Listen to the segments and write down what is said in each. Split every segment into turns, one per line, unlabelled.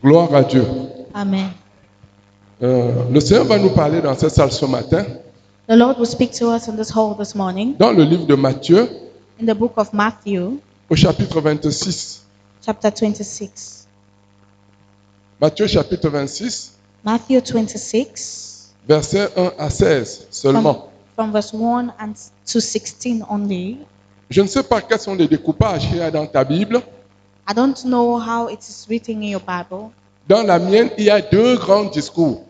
Gloire à Dieu.
Amen.
Le Seigneur va nous parler dans cette salle ce matin,
The Lord will speak to us in this hall this morning
dans le livre de Matthieu,
in the book of Matthew,
au chapitre 26.
chapter 26.
Matthieu chapitre 26,
Matthew 26,
versets 1 à 16 seulement.
from verse 1 and to 16 only.
Je ne sais pas quels sont les découpages qu'il y a dans ta Bible.
I don't know how it is written in your Bible.
Dans la mienne, il y a deux grands discours,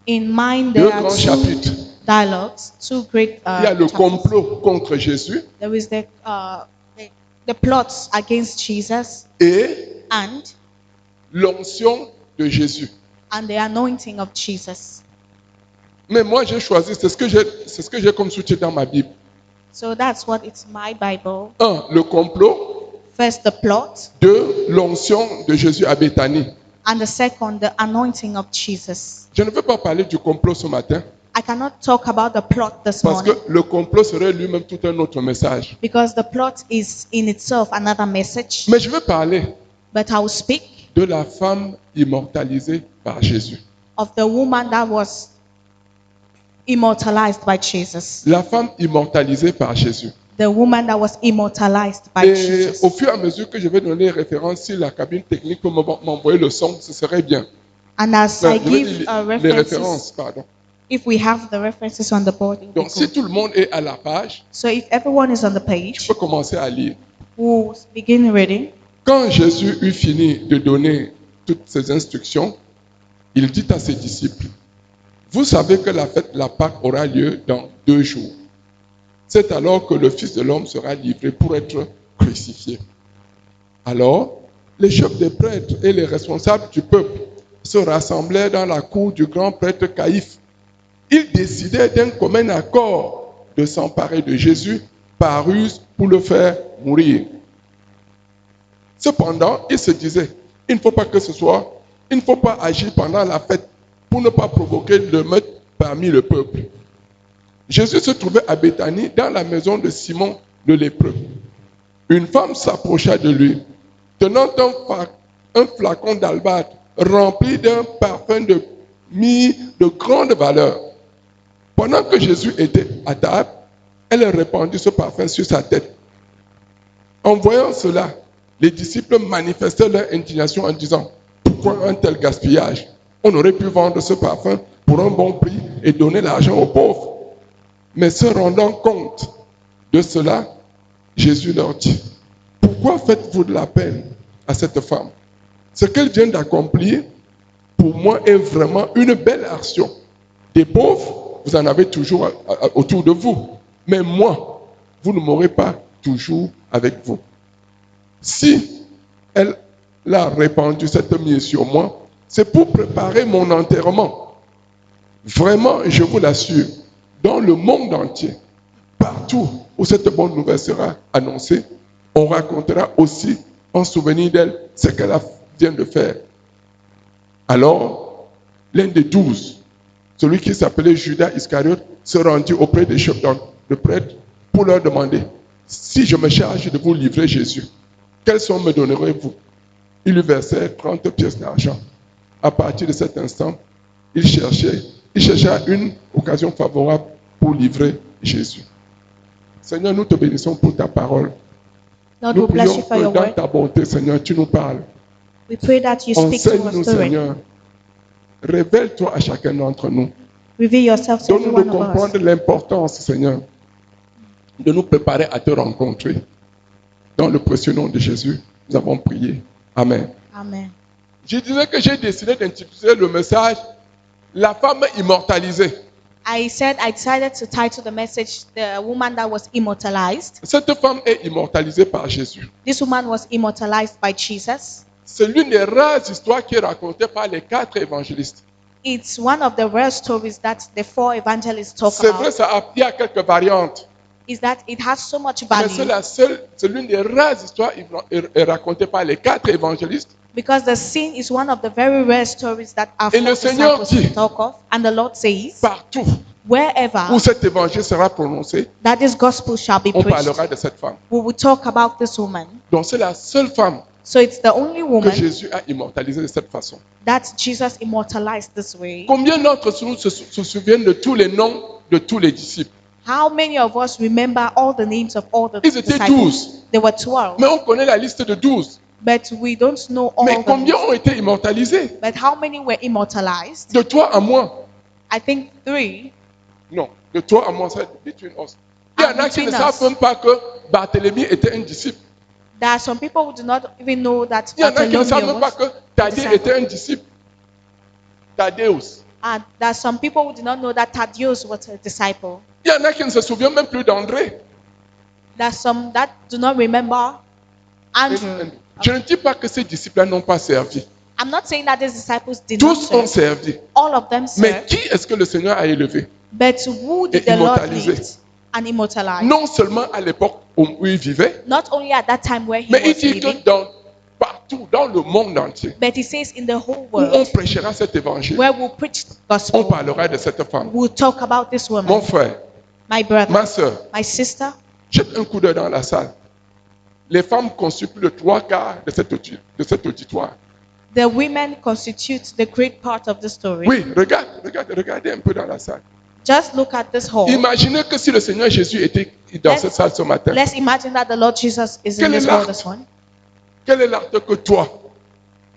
In mine,
deux
there are
grands
two
chapitres.
dialogues, two great
Il y a le
chapters.
complot contre Jésus
There is the plots against Jesus
et
and
l'onction de Jésus.
the anointing of Jesus.
Mais moi, j'ai choisi, c'est ce que j'ai comme sous-titre dans ma Bible.
So that's what it's my Bible.
1. Le complot.
First, the plot,
2. L'onction de Jésus à Béthanie.
and the second, the anointing of Jesus.
Je ne veux pas parler du complot ce matin,
I cannot talk about the plot this
parce que
morning
le complot serait lui-même tout un autre message.
because the plot is in itself another message.
Mais je veux parler
But I will speak
de la femme immortalisée par Jésus.
of the woman that was immortalized by Jesus.
La femme immortalisée par Jésus.
The woman that was immortalized by
Et
Jesus.
au fur et à mesure que je vais donner référence, si la cabine technique peut m'envoyer le son, ce serait bien.
And as
Enfin,
I
je vais
give
dire les
references,
références, pardon.
if we have the references on the board, it would
Donc,
be
si
good.
tout le monde est à la page,
So if everyone is on the
je
page,
peux commencer à lire.
we'll begin reading.
Quand Jésus eut fini de donner toutes ces instructions, il dit à ses disciples, « Vous savez que la fête de la Pâque aura lieu dans 2 jours. C'est alors que le Fils de l'homme sera livré pour être crucifié. » Alors, les chefs des prêtres et les responsables du peuple se rassemblèrent dans la cour du grand prêtre Caïphe. Ils décidèrent d'un commun accord de s'emparer de Jésus par ruse pour le faire mourir. Cependant, ils se disaient, il ne faut pas agir pendant la fête pour ne pas provoquer le meurtre parmi le peuple. Jésus se trouvait à Béthanie, dans la maison de Simon le lépreux. Une femme s'approcha de lui, tenant un flacon d'albâtre rempli d'un parfum de myrrhe de grande valeur. Pendant que Jésus était à table, elle répandit ce parfum sur sa tête. En voyant cela, les disciples manifestaient leur indignation en disant, pourquoi un tel gaspillage? On aurait pu vendre ce parfum pour un bon prix et donner l'argent aux pauvres. Mais se rendant compte de cela, Jésus leur dit, pourquoi faites-vous de la peine à cette femme? Ce qu'elle vient d'accomplir, pour moi, est vraiment une belle action. Des pauvres, vous en avez toujours autour de vous. Mais moi, vous ne m'aurez pas toujours avec vous. Si elle a répandu cette myrrhe sur moi, c'est pour préparer mon enterrement. Vraiment, je vous l'assure, dans le monde entier, partout où cette bonne nouvelle sera annoncée, on racontera aussi en souvenir d'elle ce qu'elle vient de faire. Alors, l'un des 12, celui qui s'appelait Judas Iscariote, se rendit auprès des chefs de prêtres pour leur demander, si je me charge de vous livrer Jésus, quelle somme me donnerez-vous? Il lui versait 30 pièces d'argent. À partir de cet instant, il chercha une occasion favorable pour livrer Jésus. Seigneur, nous te bénissons pour ta parole.
Lord,
Nous
we bless
prions
you for
que
your
dans
word.
ta bonté, Seigneur, tu nous parles.
We pray that you speak to
Enseigne-nous,
us through it.
Seigneur. Révèle-toi à chacun d'entre nous.
Reveal yourself to every
Donne-nous de
one of us.
comprendre l'importance, Seigneur, de nous préparer à te rencontrer. Dans le précieux nom de Jésus, nous avons prié. Amen.
Amen.
Je disais que j'ai décidé d'intituler le message « La femme immortalisée ».
I decided to title the message The Woman That Was Immortalized.
Cette femme est immortalisée par Jésus.
This woman was immortalized by Jesus.
C'est l'une des rares histoires qui est racontée par les 4 évangélistes.
It's one of the rare stories that the 4 evangelists talk
C'est vrai,
about.
il y a quelques variantes.
Is that it has so much
Mais c'est
value
c'est l'une des rares histoires est racontée par les 4 évangélistes.
because the scene is one of the very rare stories that our
Et
4
le Seigneur
disciples
dit-
talk of. And the Lord says,
Partout
wherever
où cet évangile sera prononcé,
that this gospel shall be
on
preached,
parlera de cette femme.
we will talk about this woman.
Donc c'est la seule femme
So it's the only
que
woman
Jésus a immortalisée de cette façon.
that Jesus immortalized this way.
Combien d'entre nous se souviennent de tous les noms de tous les disciples?
How many of us remember all the names of all the
Ils étaient
disciples?
12.
There were 12.
Mais on connaît la liste de 12.
But we don't know all
Mais
the
combien
names.
ont été immortalisés?
But how many were immortalized?
De toi à moi?
I think 3.
Non, de toi à moi, c'est between us. Il y en a qui ne
Between
savent
us.
même pas que Barthélemy était un disciple.
There are some people who do not even know that
Il y en a qui ne savent même pas
Bartholomew
que Thaddée
disciple.
était un disciple. Thaddeus.
and there are some people who do not know that Thaddeus was a disciple.
Il y en a qui ne se souviennent même plus d'André.
There are some that do not remember Andrew.
Je ne dis pas que ces disciples n'ont pas servi.
I'm not saying that these disciples did not
Tous ont
serve.
servi.
All of them
Mais
served.
qui est-ce que le Seigneur a élevé?
But who did
Et
the Lord
immortalisé.
lift and immortalize?
Non seulement à l'époque où il vivait,
Not only at that time where he
mais il
was
dit
living,
que partout dans le monde entier,
but he says in the whole
où on
world,
prêchera cet évangile,
where we'll preach the
on
gospel,
parlera de cette femme.
we'll talk about this
Mon
woman,
frère,
my brother,
ma soeur,
my sister.
jette un coup d'œil dans la salle. Les femmes constituent plus de 3/4 de cet auditoire.
The women constitute the great part of the story.
Oui, regardez un peu dans la salle.
Just look at this hall.
Imaginez que si le Seigneur Jésus était dans
Let's-
cette salle ce matin,
Let's imagine that the Lord Jesus is in
Quel est
this hall
l'acte?
this one.
quel est l'acte que toi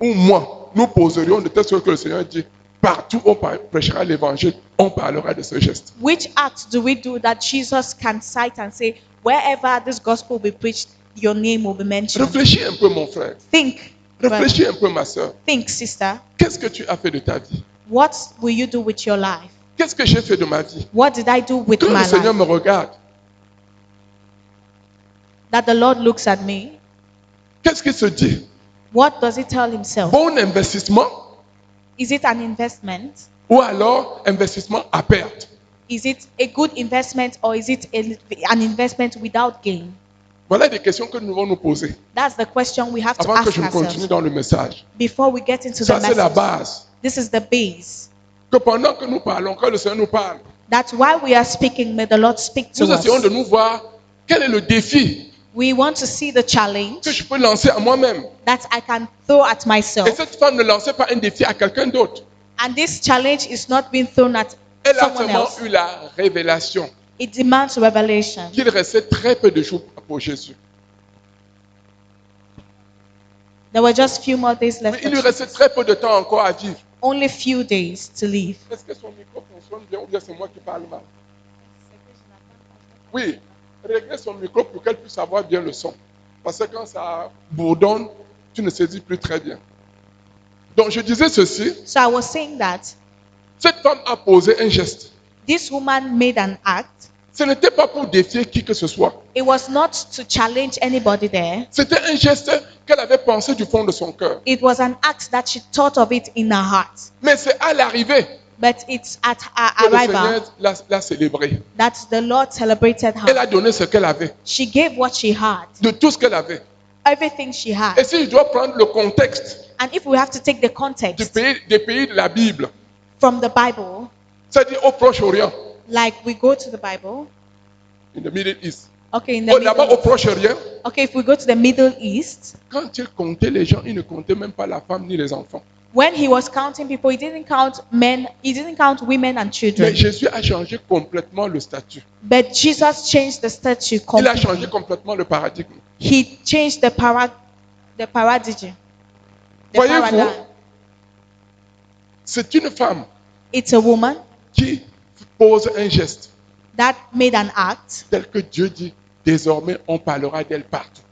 ou moi nous poserions de telle sorte que le Seigneur dit, partout où on prêchera l'évangile, on parlera de ce geste.
Which act do we do that Jesus can cite and say, wherever this gospel will be preached, your name will be mentioned?
Réfléchis un peu, mon frère.
Think, brother.
Réfléchis un peu, ma soeur.
Think, sister.
Qu'est-ce que tu as fait de ta vie?
What will you do with your life?
Qu'est-ce que j'ai fait de ma vie?
What did I do with
Quand
my
le Seigneur
life?
me regarde,
That the Lord looks at me.
qu'est-ce qu'il se dit?
What does he tell himself?
Bon investissement
Is it an investment?
ou alors investissement à perte?
Is it a good investment or is it an investment without gain?
Voilà des questions que nous devons nous poser
That's the question we have to
avant que
ask
je ne continue
ourselves
dans le message.
before we get into the
Ça, c'est la
message.
base.
This is the base.
Que pendant que nous parlons, quand le Seigneur nous parle,
That's why we are speaking. May the Lord speak to
nous essayons de
us.
nous voir quel est le défi
We want to see the challenge
que je peux lancer à moi-même.
that I can throw at
Et
myself.
cette femme ne lançait pas un défi à quelqu'un d'autre.
And this challenge is not being thrown at
Elle a
someone
seulement
else.
eu la révélation
It demands revelation.
qu'il restait très peu de jours pour Jésus.
There were just few more days
Mais
left.
il lui
for
restait
Jesus.
très peu de temps encore à vivre.
Only few days to live.
Est-ce que son micro fonctionne bien ou bien c'est moi qui parle mal? Oui, réglez son micro pour qu'elle puisse avoir bien le son. Parce que quand ça bourdonne, tu ne saisis plus très bien. Donc je disais ceci,
So I was saying that
cette femme a posé un geste.
this woman made an act.
Ce n'était pas pour défier qui que ce soit.
It was not to challenge anybody there.
C'était un geste qu'elle avait pensé du fond de son cœur.
It was an act that she thought of it in her heart.
Mais c'est à l'arrivée
But it's at her
que le
arrival
Seigneur l'a célébrée.
that the Lord celebrated
Elle
her.
a donné ce qu'elle avait,
She gave what she had,
de tout ce qu'elle avait.
everything she
Et
had.
si je dois prendre le contexte
And if we have to take the context
des pays de la Bible,
from the Bible,
c'est-à-dire au Proche-Orient,
like we go to the Bible,
in the Middle East.
okay, in the
Là-bas au
Middle,
Proche-Orient,
okay, if we go to the Middle East,
quand il comptait les gens, il ne comptait même pas la femme ni les enfants.
when he was counting people, he didn't count men, he didn't count women and
Mais
children.
Jésus a changé complètement le statut.
But Jesus changed the statue
Il a changé
completely.
complètement le paradigme.
He changed the paradigm. The
Voyez-vous,
paradigm.
c'est une femme
It's a woman
qui pose un geste
that made an act,
tel que Dieu dit, désormais on parlera d'elle partout.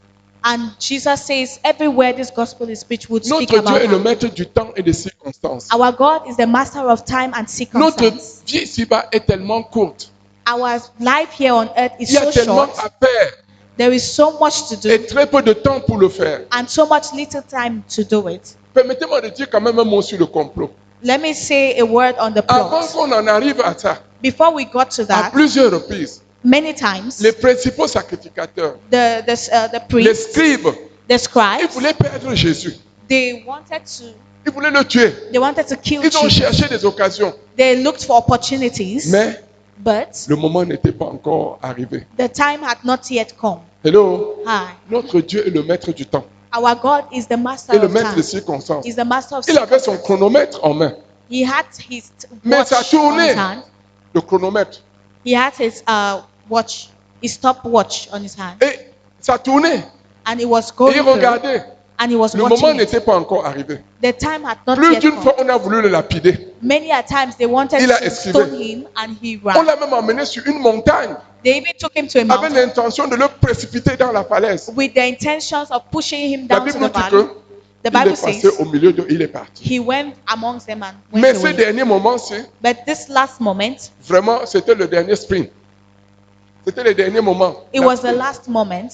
and Jesus says, everywhere this gospel is preached, would speak
Notre
about
Dieu est le
her.
maître du temps et des circonstances.
Our God is the master of time and
Notre
circumstance.
vie ici-bas est tellement courte.
Our life here on earth is
Il y a
so
tellement
short.
à faire
There is so much to do
et très peu de temps pour le faire.
and so much little time to do it.
Permettez-moi de dire quand même un mot sur le complot.
Let me say a word on the
Avant
plot.
qu'on en arrive à ça,
Before we got to
à
that,
plusieurs reprises,
many times
les principaux sacrificateurs,
the
les
priests,
scribes,
the
ils
scribes,
voulaient perdre Jésus.
they
Ils voulaient le tuer.
wanted to kill
Ils ont
Jesus.
cherché des occasions.
They looked for opportunities,
Mais
but
le moment n'était pas encore arrivé.
the time had not yet come.
Hello?
Hi.
Notre Dieu est le maître du temps.
Our God is the master
et le
of
maître des
time.
circonstances.
He's the master of
Il avait son
circumstances.
chronomètre en main.
He had his
Mais
watch
ça
on
tournait.
his hand.
Le chronomètre.
He had his watch, his stopwatch on his hand,
Et ça tournait.
and he was
Et
going
il
through,
regardait.
and he was
Le moment
watching it.
n'était pas encore arrivé.
The time had not
Plus
yet
d'une
come.
fois, on a voulu le lapider.
Many a times they wanted
Il a
to
esquivé.
stone him, and he
On
ran.
l'a même emmené sur une montagne
They even took him to a
avec
mountain
l'intention de le précipiter dans la falaise.
with the intentions of pushing him
La
down to
Bible
the
nous dit
valley.
que
The
il
Bible
est passé
says
au milieu d'eux, il est parti.
he went amongst them and
Mais
went
ces
away.
derniers moments-ci,
But this last moment,
vraiment, c'était le dernier sprint. C'était le dernier moment.
it was the last moment.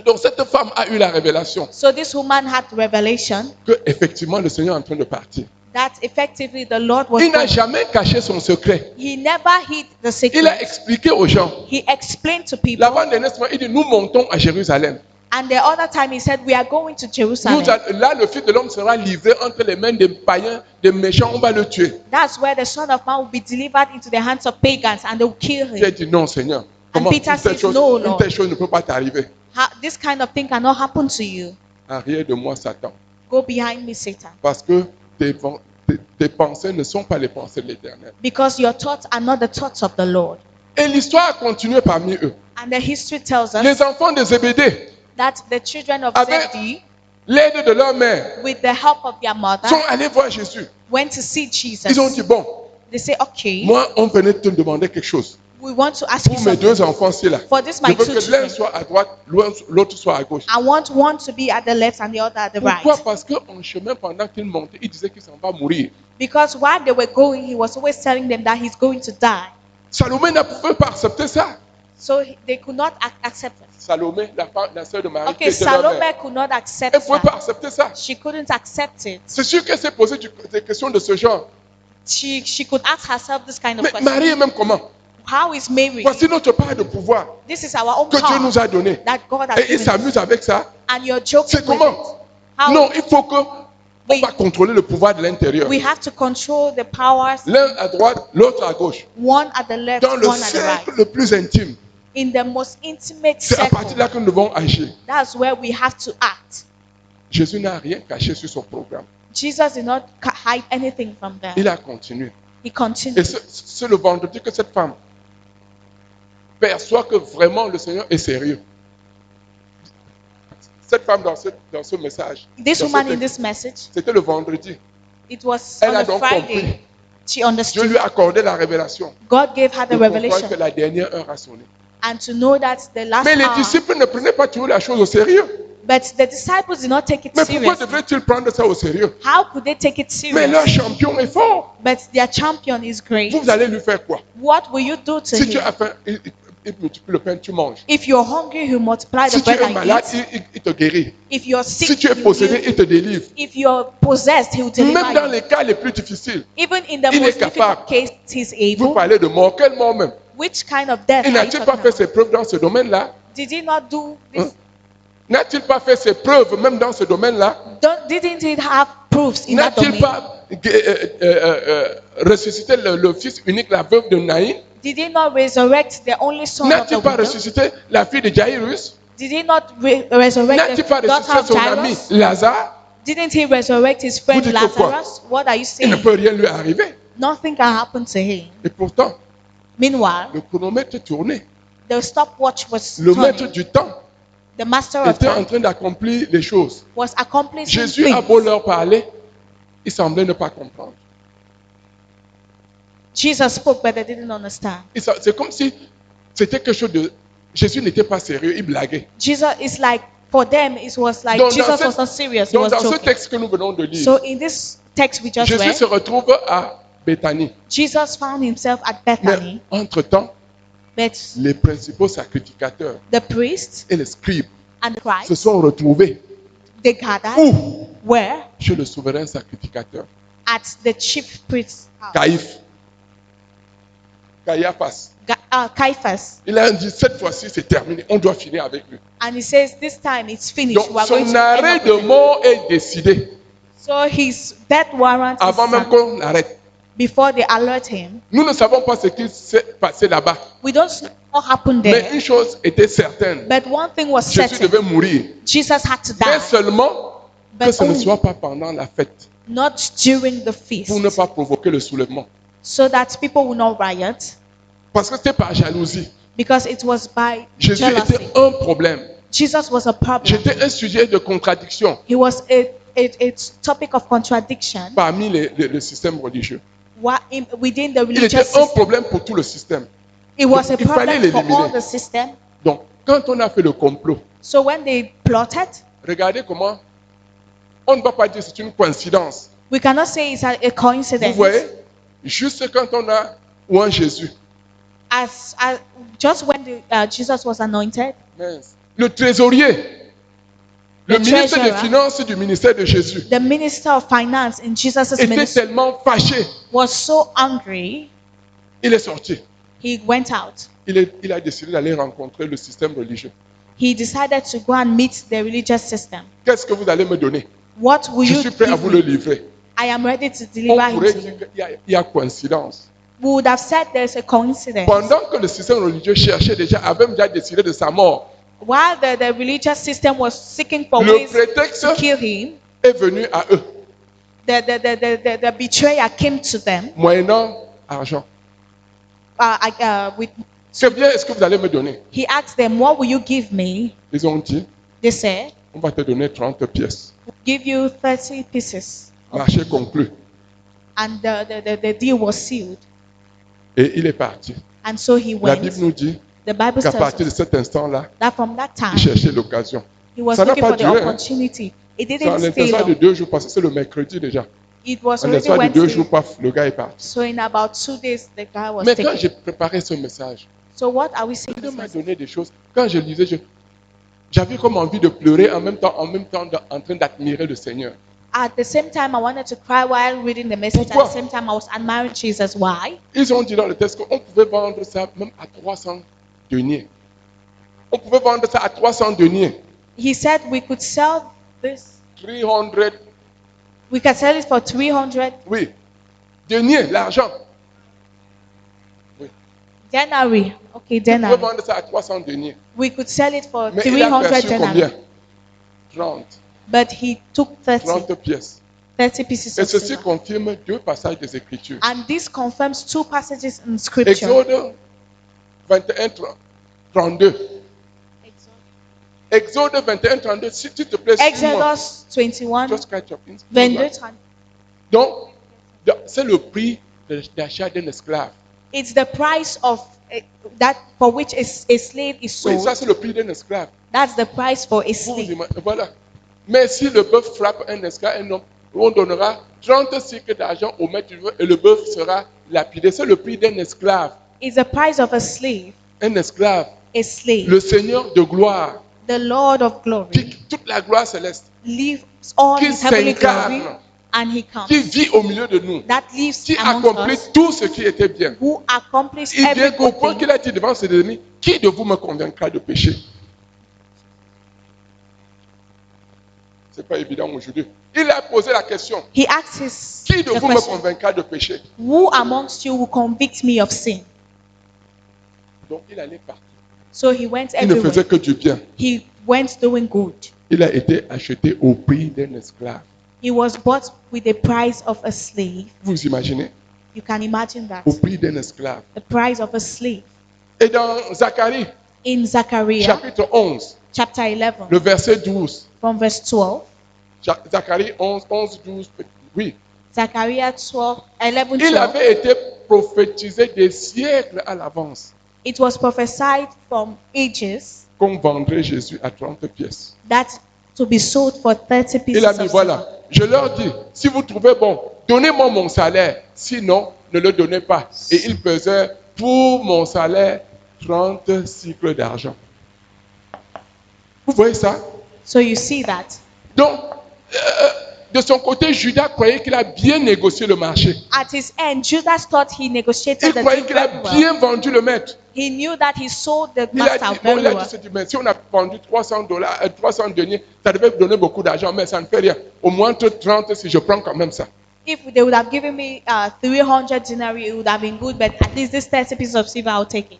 Donc cette femme a eu la révélation
So this woman had revelation
que effectivement le Seigneur est en train de partir.
that effectively the Lord was
Il n'a
going.
jamais caché son secret.
He never hid the
Il a
secret.
expliqué aux gens.
He explained to people.
L'avant-dernier moment, il dit nous montons à Jérusalem.
And the other time he said, we are going to Jerusalem.
Là, le Fils de l'homme sera livré entre les mains des païens, des méchants, on va le tuer.
That's where the Son of Man will be delivered into the hands of pagans and they will kill
Il a
him.
dit non, Seigneur. Comment
Peter
une telle
says,
chose,
"No,
une
Lord."
telle chose ne peut pas t'arriver.
This kind of thing cannot happen to you.
Arrière de moi, Satan.
Go behind me, Satan.
Parce que tes pensées ne sont pas les pensées de l'Éternel.
Because your thoughts are not the thoughts of the Lord.
Et l'histoire a continué parmi eux.
And the history tells us
Les enfants de Zébédée,
that the children of
avec
Zebedee,
l'aide de leur mère,
with the help of their mother,
sont allés voir Jésus.
went to see Jesus.
Ils ont dit, bon,
They say, okay,
moi, on venait te demander quelque chose.
we want to ask you
Pour mes
something.
deux enfants-ci là,
For this,
je
my
veux
two
que l'un
children,
soit à droite, l'autre soit à gauche.
I want one to be at the left and the other at the
Pourquoi?
right.
Parce qu'en chemin, pendant qu'il montait, il disait qu'il s'en va mourir.
Because while they were going, he was always telling them that he's going to die.
Salomé ne pouvait pas accepter ça.
So they could not accept it.
Salomé, la sœur de Marie, qui
Okay,
était leur
Salome
mère,
could not
elle
accept
ne pouvait pas
that.
accepter ça.
She couldn't accept it.
C'est sûr qu'elle s'est posé des questions de ce genre.
She could ask herself this kind of
Mais
question.
Marie est même comment?
How is Mary?
Voici notre part de pouvoir
This is our own
que Dieu
power
nous a donné.
that God has
Et il
given us.
s'amuse avec ça.
And you're joking
C'est
with
comment?
it. How?
Non, il faut que on va contrôler le pouvoir de l'intérieur.
We have to control the powers,
L'un à droite, l'autre à gauche.
one at the left,
Dans le
one at the right.
cercle le plus intime.
In the most intimate
C'est à partir de
circle,
là que nous devons agir.
that's where we have to act.
Jésus n'a rien caché sur son programme.
Jesus did not hide anything from them.
Il a continué.
He
Et
continued.
c'est le vendredi que cette femme perçoit que vraiment le Seigneur est sérieux. Cette femme dans ce message,
This
dans ce
woman in
texte,
this message,
c'était le vendredi.
it was
Elle
on
a
a
donc
Friday. She
Dieu
understood.
lui a accordé la révélation.
God gave her the
De comprendre que
revelation
la dernière heure a sonné.
and to know that the last
Mais les
hour.
disciples ne prenaient pas toujours la chose au sérieux.
But the disciples did not take it
Mais pourquoi
serious.
devraient-ils prendre ça au sérieux?
How could they take it
Mais leur
serious?
champion est fort.
But their champion is great.
Vous allez lui faire quoi?
What will you do to
Si tu
him?
as faim, il multiplie le pain, tu manges.
If you're hungry, you multiply the
Si tu
bread
es
and
malade,
eat.
il te guérit.
If you're
Si
sick,
tu es
he
possédé,
will-
il te délivre.
if you're possessed, he will
Même dans
deliver you.
les cas les plus difficiles,
Even in the
il est
most
capable.
difficult case, he's
vous
able.
parlez de mort. Quelle mort même?
Which kind of death
Il
are you
n'a-t-il pas
talking
fait
about?
ses preuves dans ce domaine-là?
Did he not do this?
Hein? N'a-t-il pas fait ses preuves même dans ce domaine-là?
Didn't he have proofs in that
N'a-t-il
domain?
pas ressuscité le fils unique, la veuve de Naïm?
Did he not resurrect the only son of the
N'a-t-il pas
widow?
ressuscité la fille de Jairus?
Did he not resurrect
N'a-t-il pas
the daughter
ressuscité
of
son ami
Jairus?
Lazare?
Didn't he resurrect his friend
Vous dites que quoi?
Lazarus? What are you
Il ne
saying?
peut rien lui arriver.
Nothing can happen to him.
Et pourtant,
Meanwhile,
le chronomètre tournait.
the stopwatch was
Le maître
turning.
du temps
The master of
était en
time
train d'accomplir les choses.
was accomplishing
Jésus a
things.
beau leur parler, ils semblaient ne pas comprendre.
Jesus spoke, but they didn't understand.
C'est comme si c'était quelque chose de... Jésus n'était pas sérieux, il blaguait.
Jesus is like, for them, it was like
Donc,
Jesus was not serious. He
donc,
was
dans ce
joking.
texte que nous venons de lire,
So in this text we just
Jésus
read,
se retrouve à Béthanie.
Jesus found himself at Bethany,
Mais entre-temps,
but
les principaux sacrificateurs
the priests
et les scribes
and the
se
scribes,
sont retrouvés
they gathered
où?
where?
Chez le souverain sacrificateur,
At the chief priest's house.
Caiaphas.
Caiaphas.
Il a dit, cette fois-ci, c'est terminé. On doit finir avec lui.
And he says, this time it's finished.
Donc,
We are going
son
to end
arrêt
up
de
with it.
mort est décidé
So his death warrant is
avant même
signed
qu'on l'arrête.
before they alert him.
Nous ne savons pas ce qui s'est passé là-bas.
We don't what happened
Mais
there.
une chose était certaine.
But one thing was
Jésus
certain.
devait mourir.
Jesus had to
Mais
die.
seulement que
But
ce ne
only
soit pas pendant la fête.
not during the
Pour ne
feast.
pas provoquer le soulèvement.
So that people will not riot.
Parce que c'était par jalousie.
Because it was by
Jésus
jealousy.
était un problème.
Jesus was a problem.
J'étais un sujet de contradiction
He was a topic of contradiction
parmi le système religieux.
Within the
Il
religious
était un
system.
problème pour tout le système.
It was a
Il fallait
problem for
l'éliminer.
all the system.
Donc, quand on a fait le complot,
So when they plotted,
regardez comment on ne va pas dire que c'est une coïncidence.
we cannot say it's a
Vous
coincidence.
voyez, juste quand on a oint Jésus,
As just when Jesus was anointed,
mince, le trésorier, le
The
ministre des
treasurer.
Finances du ministère de Jésus
the minister of finance in Jesus'
était
ministry
tellement fâché,
was so angry,
il est sorti.
he went out.
Il a décidé d'aller rencontrer le système religieux.
He decided to go and meet the religious system.
Qu'est-ce que vous allez me donner?
What will
Je
you
suis prêt à
give
vous le
me?
livrer.
I am ready to
On
deliver him
pourrait
to
dire
you.
qu'il y a coïncidence.
We would have said there's a coincidence.
Pendant que le système religieux cherchait déjà, avait déjà décidé de sa mort,
While the religious system was seeking for
le
ways
prétexte
to kill him,
est venu à eux,
the betrayer came to them
moyennant argent.
with.
C'est bien, est-ce que vous allez me donner?
He asked them, "What will you give me?"
Ils ont dit,
They said,
on va te donner 30 pièces.
"We'll give you 30 pieces."
Marché conclu.
And the deal was sealed.
Et il est parti.
And so he
La
went.
Bible nous dit
The Bible
qu'à
tells
partir de
us
cet instant-là,
that from that time
il cherchait l'occasion.
he was
Ça n'a
looking
pas
for the
duré, hein.
opportunity. It
C'est
didn't
en
stay
l'espace de
long.
2 jours, parce que c'est le mercredi déjà.
It was
En
already
l'espace de 2 jours,
Wednesday.
paf, le gars est parti.
So in about 2 days, the guy was
Mais quand
taken.
j'ai préparé ce message,
So what are we saying?
Dieu m'a donné des choses. Quand je lisais, j'avais comme envie de pleurer en même temps en train d'admirer le Seigneur.
At the same time, I wanted to cry while reading the message.
Pourquoi?
At the same time, I was admiring Jesus. Why?
Ils ont dit dans le texte qu'on pouvait vendre ça même à 300 deniers. On pouvait vendre ça à 300 deniers.
He said we could sell this.
300,
We can sell it for 300
oui. Deniers, l'argent.
denarii. Okay,
On pouvait
denarii.
vendre ça à 300 deniers.
We could sell it for
Mais il a
300
perçu
denarii.
combien? 30.
But he took 30
pièces.
pieces
Et
of
ceci
silver.
confirme 2 passages des Écritures.
And this confirms 2 passages in Scripture.
Exode 21, 32. Exode 21, 32. S'il te plaît, suis-moi.
Exodus 21,
Just catch up.
22.
Donc, c'est le prix d'achat d'un esclave.
It's the price of that for which a slave is
Oui,
sold.
ça c'est le prix d'un esclave.
That's the price for a
Vous
slave.
voilà. Mais si le bœuf frappe un esclave, un homme, on donnera 30 cycles d'argent au maître du bœuf et le bœuf sera lapidé. C'est le prix d'un esclave.
It's the price of a slave.
Un esclave.
A slave.
Le Seigneur de gloire.
The Lord of glory
Qui, toute la gloire céleste.
leaves all
Qui
his heavenly
s'incarne.
glory and he comes.
Qui vit au milieu de nous.
That lives
Qui
amongst
accomplit
us,
tout ce qui était bien.
who accomplished
Il
every
vient au
good
point
thing.
qu'il a dit devant ses ennemis, qui de vous me convaincra de péché? C'est pas évident aujourd'hui. Il a posé la question,
He asked
qui de
the
vous me
question,
convaincra de péché?
who amongst you will convict me of sin?
Donc il allait partout.
So he went
Il ne
everywhere.
faisait que du bien.
He went doing good.
Il a été acheté au prix d'un esclave.
He was bought with the price of a slave.
Vous imaginez?
You can imagine that.
Au prix d'un esclave.
The price of a slave.
Et dans Zacharie,
In Zechariah
chapitre 11,
chapter 11,
le verset 12.
from verse 12,
Zacharie 11, 12. Oui.
Zechariah 11,
Il
12,
avait été prophétisé des siècles à l'avance
it was prophesied from ages
qu'on vendrait Jésus à 30 pièces.
that to be sold for 30 pieces
Il a
of
dit,
silver.
voilà, je leur dis, si vous trouvez bon, donnez-moi mon salaire, sinon, ne le donnez pas. Et il pesait pour mon salaire 30 cycles d'argent. Vous voyez ça?
So you see that.
Donc, de son côté, Judas croyait qu'il a bien négocié le marché.
At his end, Judas thought he
Il
negotiated the
croyait
deal
qu'il a
very well.
bien vendu le maître.
He knew that he sold the
Il a
master
dit, bon,
very
il a
well.
dit, mais si on a vendu 300 deniers, ça devait donner beaucoup d'argent, mais ça ne fait rien. Au moins entre 30 si je prends quand même ça.
If they would have given me 300 denarii, it would have been good, but at least this 30 pieces of silver, I'll take it.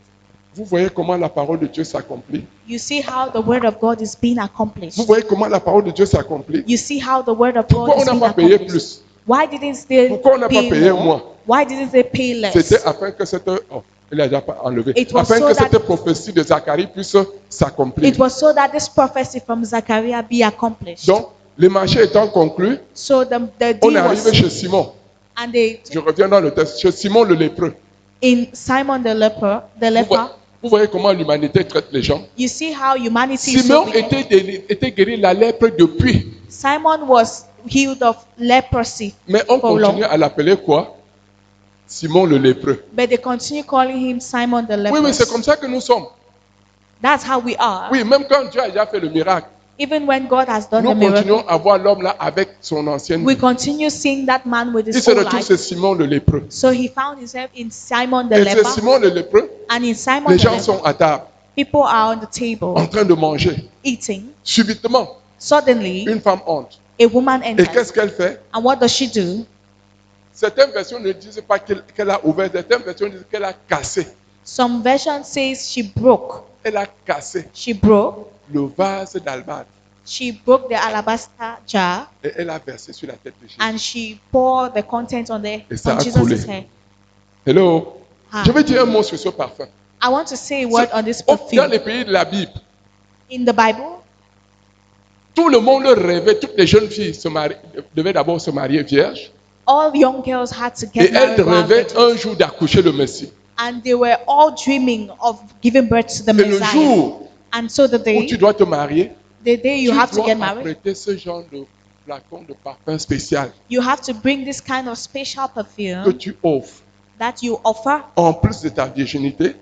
Vous voyez comment la parole de Dieu s'accomplit.
You see how the word of God is being accomplished.
Vous voyez comment la parole de Dieu s'accomplit.
You see how the word of
Pourquoi
God
on
is
n'a
being
pas payé
accomplished.
plus?
Why didn't they
Pourquoi on n'a pas
pay
payé
more?
moins?
Why didn't they pay less?
C'était afin que cette... Oh, il a déjà pas enlevé.
It was
Afin
so
que
that-
cette prophétie de Zacharie puisse s'accomplir.
It was so that this prophecy from Zechariah be accomplished.
Donc, le marché étant conclu,
So the
on
deal
est arrivé
was,
chez Simon.
and they
Je reviens dans le texte. Chez Simon le lépreux.
in Simon the leper,
Vous voyez comment l'humanité traite les gens.
you see how humanity is
Simon
so wicked.
était guéri de la lèpre depuis.
Simon was healed of leprosy
Mais on
for
continue
long,
à l'appeler quoi? Simon le lépreux.
but they continue calling him Simon the
Oui, c'est
leper.
comme ça que nous sommes.
That's how we are.
Oui, même quand Dieu a déjà fait le miracle,
Even when God has done
nous
the miracle,
continuons à voir l'homme là avec son ancienne
we
vie.
continue seeing that man with
Il
his
se
whole
retrouve
life.
chez Simon le lépreux.
So he found himself in Simon the
Et chez
leper,
Simon le lépreux,
and in Simon
les
the
gens
leper,
sont à table,
people are on the table
en train de manger.
eating.
Subitement,
Suddenly,
une femme entre.
a woman
Et
enters.
qu'est-ce qu'elle fait?
And what does she do?
Certaines versions ne disent pas qu'elle a ouvert, certaines versions disent qu'elle a cassé.
Some version says she broke.
Elle a cassé
She broke.
le vase d'albâtre
She broke the alabaster jar
et elle a versé sur la tête de Jésus.
and she poured the contents on
Et ça
on
a
Jesus'
coulé.
head.
Hello.
Ah.
Je vais dire un mot sur ce parfum.
I want to say a word on this
Dans
perfume.
les pays de la Bible,
In the Bible,
tout le monde rêvait, toutes les jeunes filles devaient d'abord se marier vierges.
all young girls had to
Et
get married
elles
while
rêvaient
virgins.
un jour d'accoucher le Messie.
And they were all dreaming of giving birth to the
Et le
Messiah.
jour
And so the
où tu
day,
dois te marier,
the day you
tu
have to
dois
get married,
apprêter ce genre de flacon de parfum spécial
you have to bring this kind of special
que
perfume
tu offres.
that you offer,
En plus de ta virginité,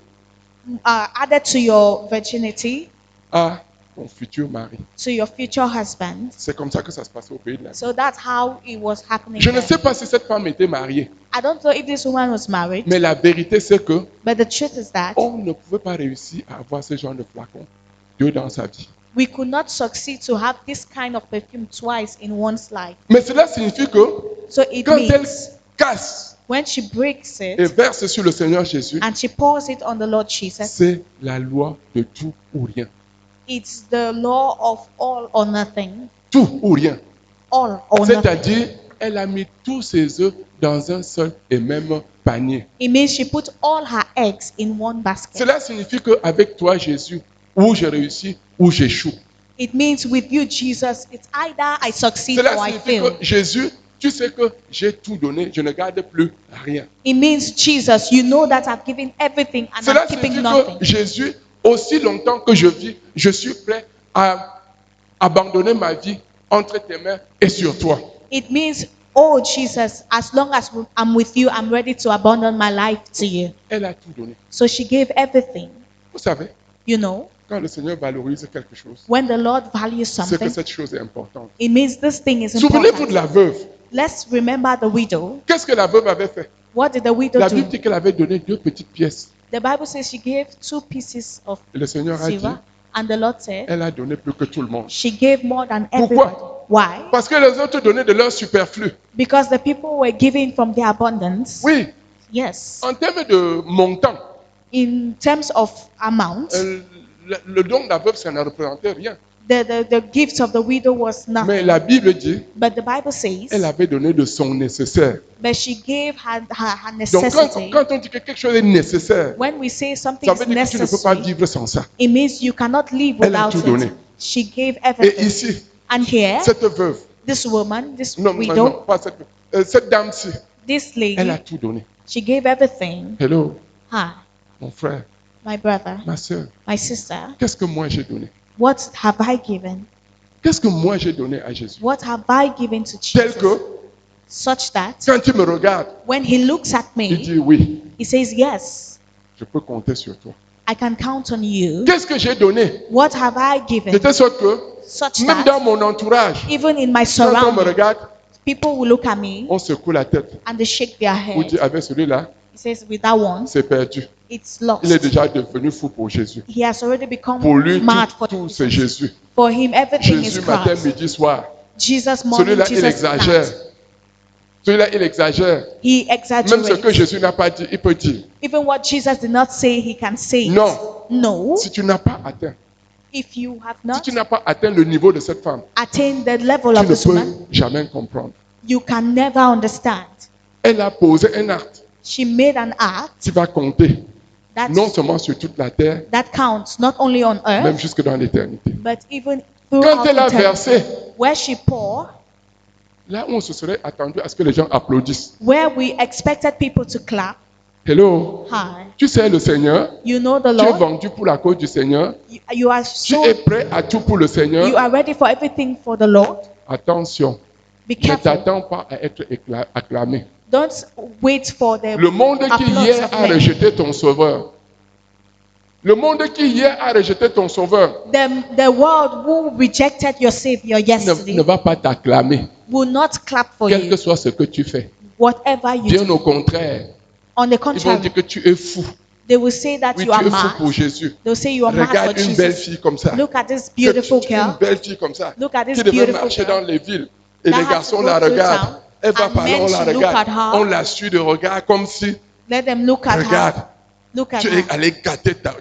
added to your virginity,
à ton futur mari.
to your future husband.
C'est comme ça que ça se passait au pays de la Bible.
So that's how it was happening.
Je ne
there.
sais pas si cette femme était mariée,
I don't know if this woman was married,
mais la vérité c'est que
but the truth is that
on ne pouvait pas réussir à avoir ce genre de flacon Dieu dans sa vie.
we could not succeed to have this kind of perfume twice in one's life.
Mais cela signifie que
So it
quand elle
means
casse
when she breaks
et
it
verse sur le Seigneur Jésus,
and she pours it on the Lord Jesus,
c'est la loi de tout ou rien.
it's the law of all or nothing.
Tout ou rien.
All or nothing.
C'est-à-dire, elle a mis tous ses œufs dans un seul et même panier.
It means she put all her eggs in one basket.
Cela signifie qu'avec toi, Jésus, ou je réussis ou j'échoue.
It means with you, Jesus, it's either I succeed
Cela
or I
signifie
fail.
que Jésus, tu sais que j'ai tout donné, je ne garde plus rien.
It means, Jesus, you know that I've given everything and
Cela
I'm keeping
signifie
nothing.
que Jésus, aussi longtemps que je vis, je suis prêt à abandonner ma vie entre tes mains et sur toi.
It means, oh Jesus, as long as I'm with you, I'm ready to abandon my life to you.
Elle a tout donné.
So she gave everything.
Vous savez,
You know,
quand le Seigneur valorise quelque chose,
when the Lord values
c'est que
something,
cette chose est importante.
it means this thing is
Souvenez-vous de
important.
la veuve.
Let's remember the widow.
Qu'est-ce que la veuve avait fait?
What did the widow
La
do?
Bible dit qu'elle avait donné 2 petites pièces.
The Bible says she gave 2 pieces of
Et le Seigneur a dit,
silver, and the Lord said
elle a donné plus que tout le monde.
she gave more than
Pourquoi?
everybody. Why?
Parce que les autres donnaient de leur superflu.
Because the people were giving from their abundance.
Oui,
Yes.
en termes de montant,
In terms of amount,
le don de la veuve, ça ne représentait rien.
the gift of the widow was
Mais
nothing.
la Bible dit,
But the Bible says,
elle avait donné de son nécessaire.
but she gave her
Donc
necessity.
quand on dit que quelque chose est nécessaire,
When we say something
ça
is
veut dire que tu ne peux pas
necessary,
vivre sans ça.
it means you cannot live
Elle a
without
tout donné.
it. She gave
Et
everything.
ici,
And here,
cette veuve,
this woman, this
non,
widow,
pas cette dame-ci,
this
elle a
lady,
tout donné.
she gave everything.
Hello,
Hi,
mon frère,
my brother,
ma soeur,
my sister,
qu'est-ce que moi j'ai donné?
what have I given?
Qu'est-ce que moi j'ai donné à Jésus?
What have I given to
Tel
Jesus?
que,
Such that
quand il me regarde,
when he looks at
il
me,
dit oui,
he says, yes,
je peux compter sur toi.
I can count on you.
Qu'est-ce que j'ai donné?
What have I
De
given?
telle sorte que,
Such
même dans
that
mon entourage,
even in my
quand on me
surroundings,
regarde,
people will look at me
on secoue la tête.
and they shake their
Ou dit,
head.
avec celui-là,
He says, with that one,
c'est perdu.
it's lost.
Il est déjà devenu fou pour Jésus.
He has already become
Pour lui,
mad for
tout c'est
Jesus.
Jésus.
For him, everything is
Jésus matin,
Christ.
midi, soir.
Jesus morning,
Celui-là, il
Jesus
exagère.
night.
Celui-là, il exagère.
He
Même ce que
exaggerates.
Jésus n'a pas dit, il peut dire.
Even what Jesus did not say, he can say it.
Non.
No.
Si tu n'as pas atteint,
If you have
si
not
tu n'as pas atteint le niveau de cette femme,
attained the level
tu
of
ne
this
peux
woman,
jamais comprendre.
you can never understand.
Elle a posé un acte
She made an act
qui va compter,
that,
non seulement sur toute la terre,
that counts not only on
même
earth,
jusque dans l'éternité.
but even
Quand
throughout
elle a
eternity.
versé,
Where she poured,
là où on se serait attendu à ce que les gens applaudissent.
where we expected people to clap.
Hello,
Hi.
tu sais le Seigneur,
You know the
tu es
Lord.
vendu pour la cause du Seigneur,
You are
tu es
so,
prêt à tout pour le
you
Seigneur.
are ready for everything for the Lord.
Attention,
Be
ne
careful.
t'attends pas à être acclamé.
Don't wait for the
Le monde qui
applause
hier
of
a
men.
rejeté ton sauveur. Le monde qui hier a rejeté ton sauveur
The world who rejected your Savior
ne
yesterday
va pas t'acclamer,
will not clap for
quel que
you.
soit ce que tu fais.
Whatever you
Bien
do.
au contraire,
On the
ils vont
contrary,
dire que tu es fou.
they will say that
Oui,
you
tu
are
es fou pour
mad.
Jésus.
They'll say you are mad for
Regarde une belle
Jesus.
fille comme ça.
Look at this
Que
beautiful
tu es une
girl
belle fille comme ça.
Look at this
Qui devait
beautiful
marcher
girl
dans les villes. Et
that
les
had to
garçons
go
la
through
regardent.
town,
Elle va
and
parler,
men
on la
should look
regarde.
at her.
On la suit de regard comme si
Let them look at
Regarde.
her. Look at
tu
her.
es allé gâter ta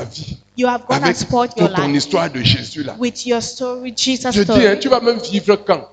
vie.
You have gone and
Avec
spoiled your
ton
life
histoire de Jésus là.
with your story, Jesus'
Je dis, hein,
story.
tu vas même vivre quand?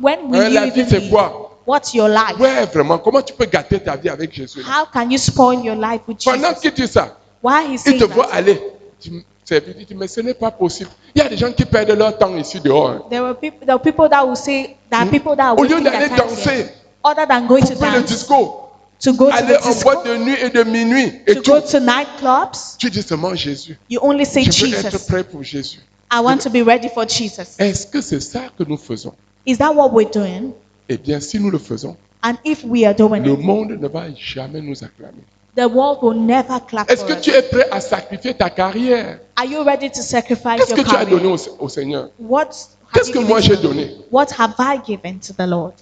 When will
Hein,
you
la vie
even
c'est
live?
quoi?
What's your life?
Ouais, vraiment, comment tu peux gâter ta vie avec Jésus là?
How can you spoil your life with
Pendant
Jesus?
qu'il dit ça,
Why he
il
says
te voit
that?
aller. Il dit, mais ce n'est pas possible. Il y a des gens qui perdent leur temps ici dehors. Hein.
There are people that will say that people that are
Au lieu
wasting
d'aller
their time
danser,
here, other than going to
pour faire le
dance,
disco,
to go to
aller
the
en boîte
disco,
de nuit et de minuit et
to
tout.
go to nightclubs,
Tu dis seulement Jésus.
you only say
Je veux être
Jesus.
prêt pour Jésus.
I want to be ready for Jesus.
Est-ce que c'est ça que nous faisons?
Is that what we're doing?
Eh bien, si nous le faisons,
And if we are doing
le
it,
monde ne va jamais nous acclamer.
the world will never clap
Est-ce
for
que
us.
tu es prêt à sacrifier ta carrière?
Are you ready to sacrifice
Qu'est-ce que
your
tu as donné
career?
au Seigneur?
What have
Qu'est-ce
you
que
given
moi
to
j'ai
the
donné?
Lord? What have I given to the Lord?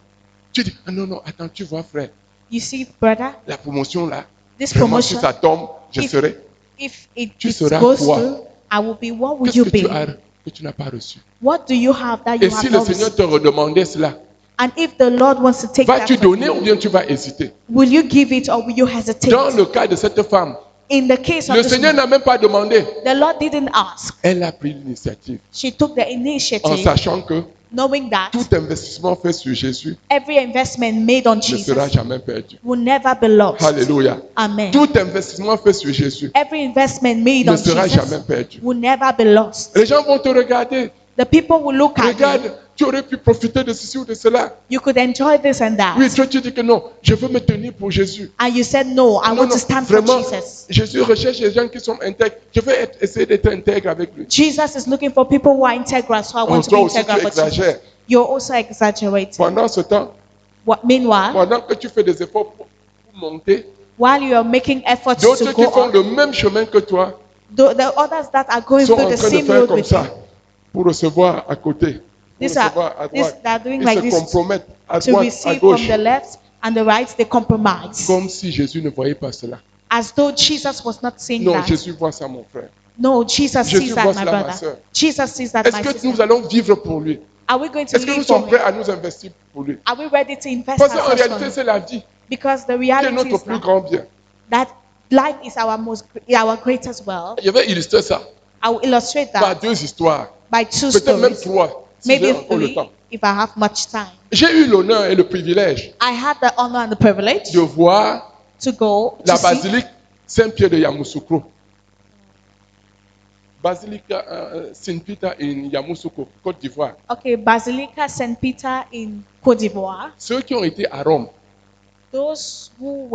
Tu dis, ah non, non, attends, tu vois, frère,
You see, brother,
la promotion là,
this
vraiment, si
promotion,
ça tombe, je
if-
serai.
if it
Tu
it
seras
goes
quoi?
through, I will be. What would
Qu'est-ce
you
que tu
be?
as que tu n'as pas reçu?
What do you have that you
Et si
have
le
not
Seigneur
received?
te redemandait cela,
And if the Lord wants to take that,
vas-tu
from
donner ou
you,
bien tu vas hésiter?
will you give it or will you hesitate?
Dans le cas de cette femme,
In the case of
le
this
Seigneur
woman,
n'a même pas demandé.
the Lord didn't ask.
Elle a pris l'initiative
She took the
en
initiative,
sachant que
knowing that
tout investissement fait sur Jésus
every investment made on
ne sera
Jesus
jamais perdu.
will never be lost.
Alléluia.
Amen.
Tout investissement fait sur Jésus
Every investment made
ne
on
sera jamais
Jesus
perdu.
will never be lost.
Les gens vont te regarder.
The people will look at you.
Regarde, tu aurais pu profiter de ceci ou de cela.
You could enjoy this and that.
Oui, toi tu dis que non, je veux me tenir pour Jésus.
And you said, no, I
Non,
want
non,
to stand for
vraiment,
Jesus.
Jésus recherche les gens qui sont intègres. Je veux essayer d'être intègre avec lui.
Jesus is looking for people who are integral, so I
Oh,
want to be
toi aussi,
integral
tu
for Jesus.
exagères.
You're also exaggerating.
Pendant ce temps,
Meanwhile,
pendant que tu fais des efforts pour monter,
while you are making efforts to
d'autres qui
go
font
on,
le même chemin que toi
the others that are going
sont
through
en
the
train de
same
faire
road
comme
with you,
ça pour recevoir à côté, pour
These are-
recevoir à
these
droite.
that are doing
Ils
like
se
this
compromettent à
to
droite, à
receive
gauche,
from the left and the right, they compromise.
comme si Jésus ne voyait pas cela.
As though Jesus was not seeing
Non,
that.
Jésus voit ça, mon frère.
No, Jesus
Jésus
sees that,
voit
my
cela, ma
brother.
sœur.
Jesus sees that,
Est-ce
my
que
sister.
nous allons vivre pour lui?
Are we going to
Est-ce que nous
live for
sommes prêts
him?
à nous investir pour lui?
Are we ready to invest
Parce qu'en
ourselves for
réalité,
him?
c'est la vie
Because the
qui est
reality
notre
is
plus
that,
grand bien.
that life is our greatest wealth.
Je vais illustrer ça
I will illustrate
par
that
deux histoires,
by two
peut-être même
stories,
trois, si
maybe
j'ai encore le
three,
temps.
if I have much time.
J'ai eu l'honneur et le privilège
I had the honor and the privilege
de voir
to go
la
to see
basilique Saint-Pierre de Yamoussoukro. Basilica Saint-Peter in Yamoussoukro, Côte d'Ivoire.
Basilica St. Peter in Côte d'Ivoire.
Ceux qui ont été à Rome,
Those who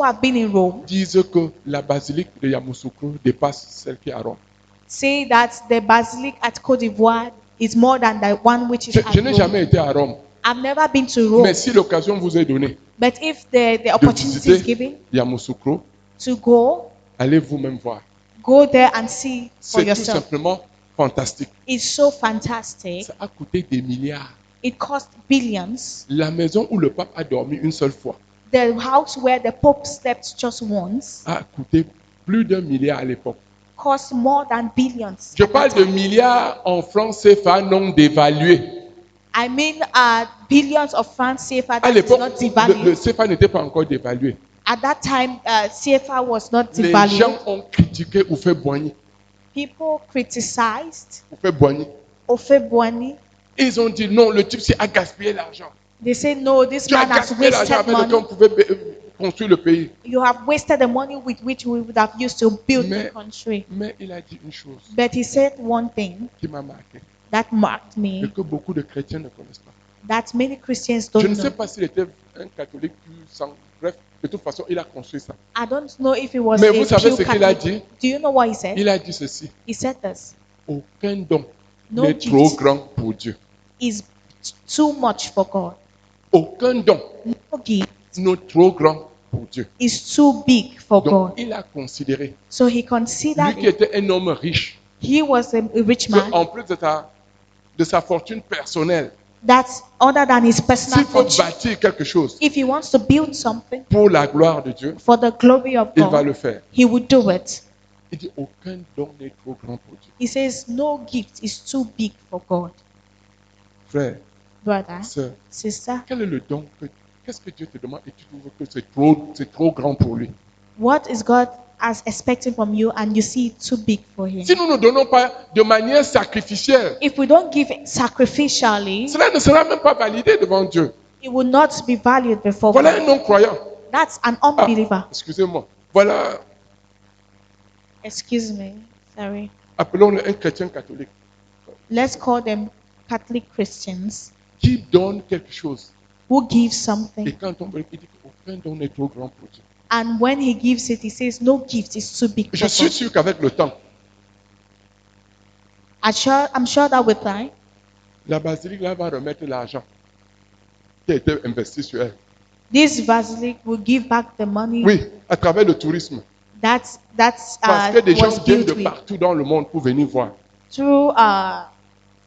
have been in Rome
disent que la basilique de Yamoussoukro dépasse celle qui est à Rome.
say that the basilic at Côte d'Ivoire is more than the one which is
Je
at
n'ai
Rome.
jamais été à Rome,
I've never been to Rome,
mais si l'occasion vous est donnée
but if the
de
opportunity is
visiter
given
Yamoussoukro,
to go
allez vous-même voir.
there and see for
C'est tout
yourself.
simplement fantastique.
It's so fantastic.
Ça a coûté des milliards.
It cost billions.
La maison où le pape a dormi une seule fois
The house where the Pope slept just once
a coûté plus d'1 milliard à l'époque.
cost more than billions.
Je
at that
parle de
time.
milliards en francs CFA non dévalués.
I mean, billions of francs CFA
À
that is
l'époque,
not
le
devalued.
CFA n'était pas encore dévalué.
At that time, CFA was not
Les
devalued.
gens ont critiqué Oufé Boigny.
People criticized
Oufé Boigny.
Ofebwani.
Ils ont dit non, le type a gaspillé l'argent.
They say, no, this
Tu as
man has
gaspillé l'argent
wasted
avec lequel on
money.
pouvait construire le pays.
You have wasted the money with which we would have used to build
Mais-
the country.
Mais il a dit une chose
But he said one thing
qui m'a marqué
that marked
et
me,
que beaucoup de chrétiens ne connaissent pas.
that many Christians
Je
don't
ne sais
know.
pas s'il était un catholique pur sang. Bref, de toute façon, il a construit ça.
I don't know if it was
Mais
a
vous savez
pure
ce qu'il a
Catholic.
dit?
Do you know what he said?
Il a dit ceci.
He said this.
Aucun don
No
n'est trop
gift
grand pour Dieu.
is too much for God.
Aucun don
No gift
n'est trop grand pour Dieu.
is too big for
Donc,
God.
il a considéré,
So he
lui
considered
qui était un homme riche,
he was a rich man,
qu'en plus de sa fortune personnelle,
that other than his personal
s'il faut
fortune,
bâtir quelque chose
if he wants to build something
pour la gloire de Dieu,
for the glory of
il va
God,
le faire.
he would do it.
Il dit aucun don n'est trop grand pour Dieu.
He says no gift is too big for God.
Frère,
Brother,
sœur,
sister,
quel est le don qu'est-ce que Dieu te demande et tu trouves que c'est trop grand pour lui?
what is God as expecting from you and you see it too big for him?
Si nous ne donnons pas de manière sacrificielle,
If we don't give sacrificially,
cela ne sera même pas validé devant Dieu.
it will not be valued before
Voilà un
God.
non-croyant.
That's an
Ah,
unbeliever.
excusez-moi. Voilà,
Excuse me, sorry.
appelons-le un chrétien catholique
Let's call them Catholic Christians
qui donne quelque chose.
who give
Et
something,
quand on il dit qu'aucun don n'est trop grand pour Dieu.
and when he gives it, he says no gift is too big
Je
for
suis
God.
sûr qu'avec le temps,
I'm sure that with time,
la basilique là va remettre l'argent qui a été investi sur elle.
this basilic will give back the money
Oui, à travers le tourisme.
that's
Parce que des gens
was
viennent
built
de
with
partout dans le monde pour venir voir.
through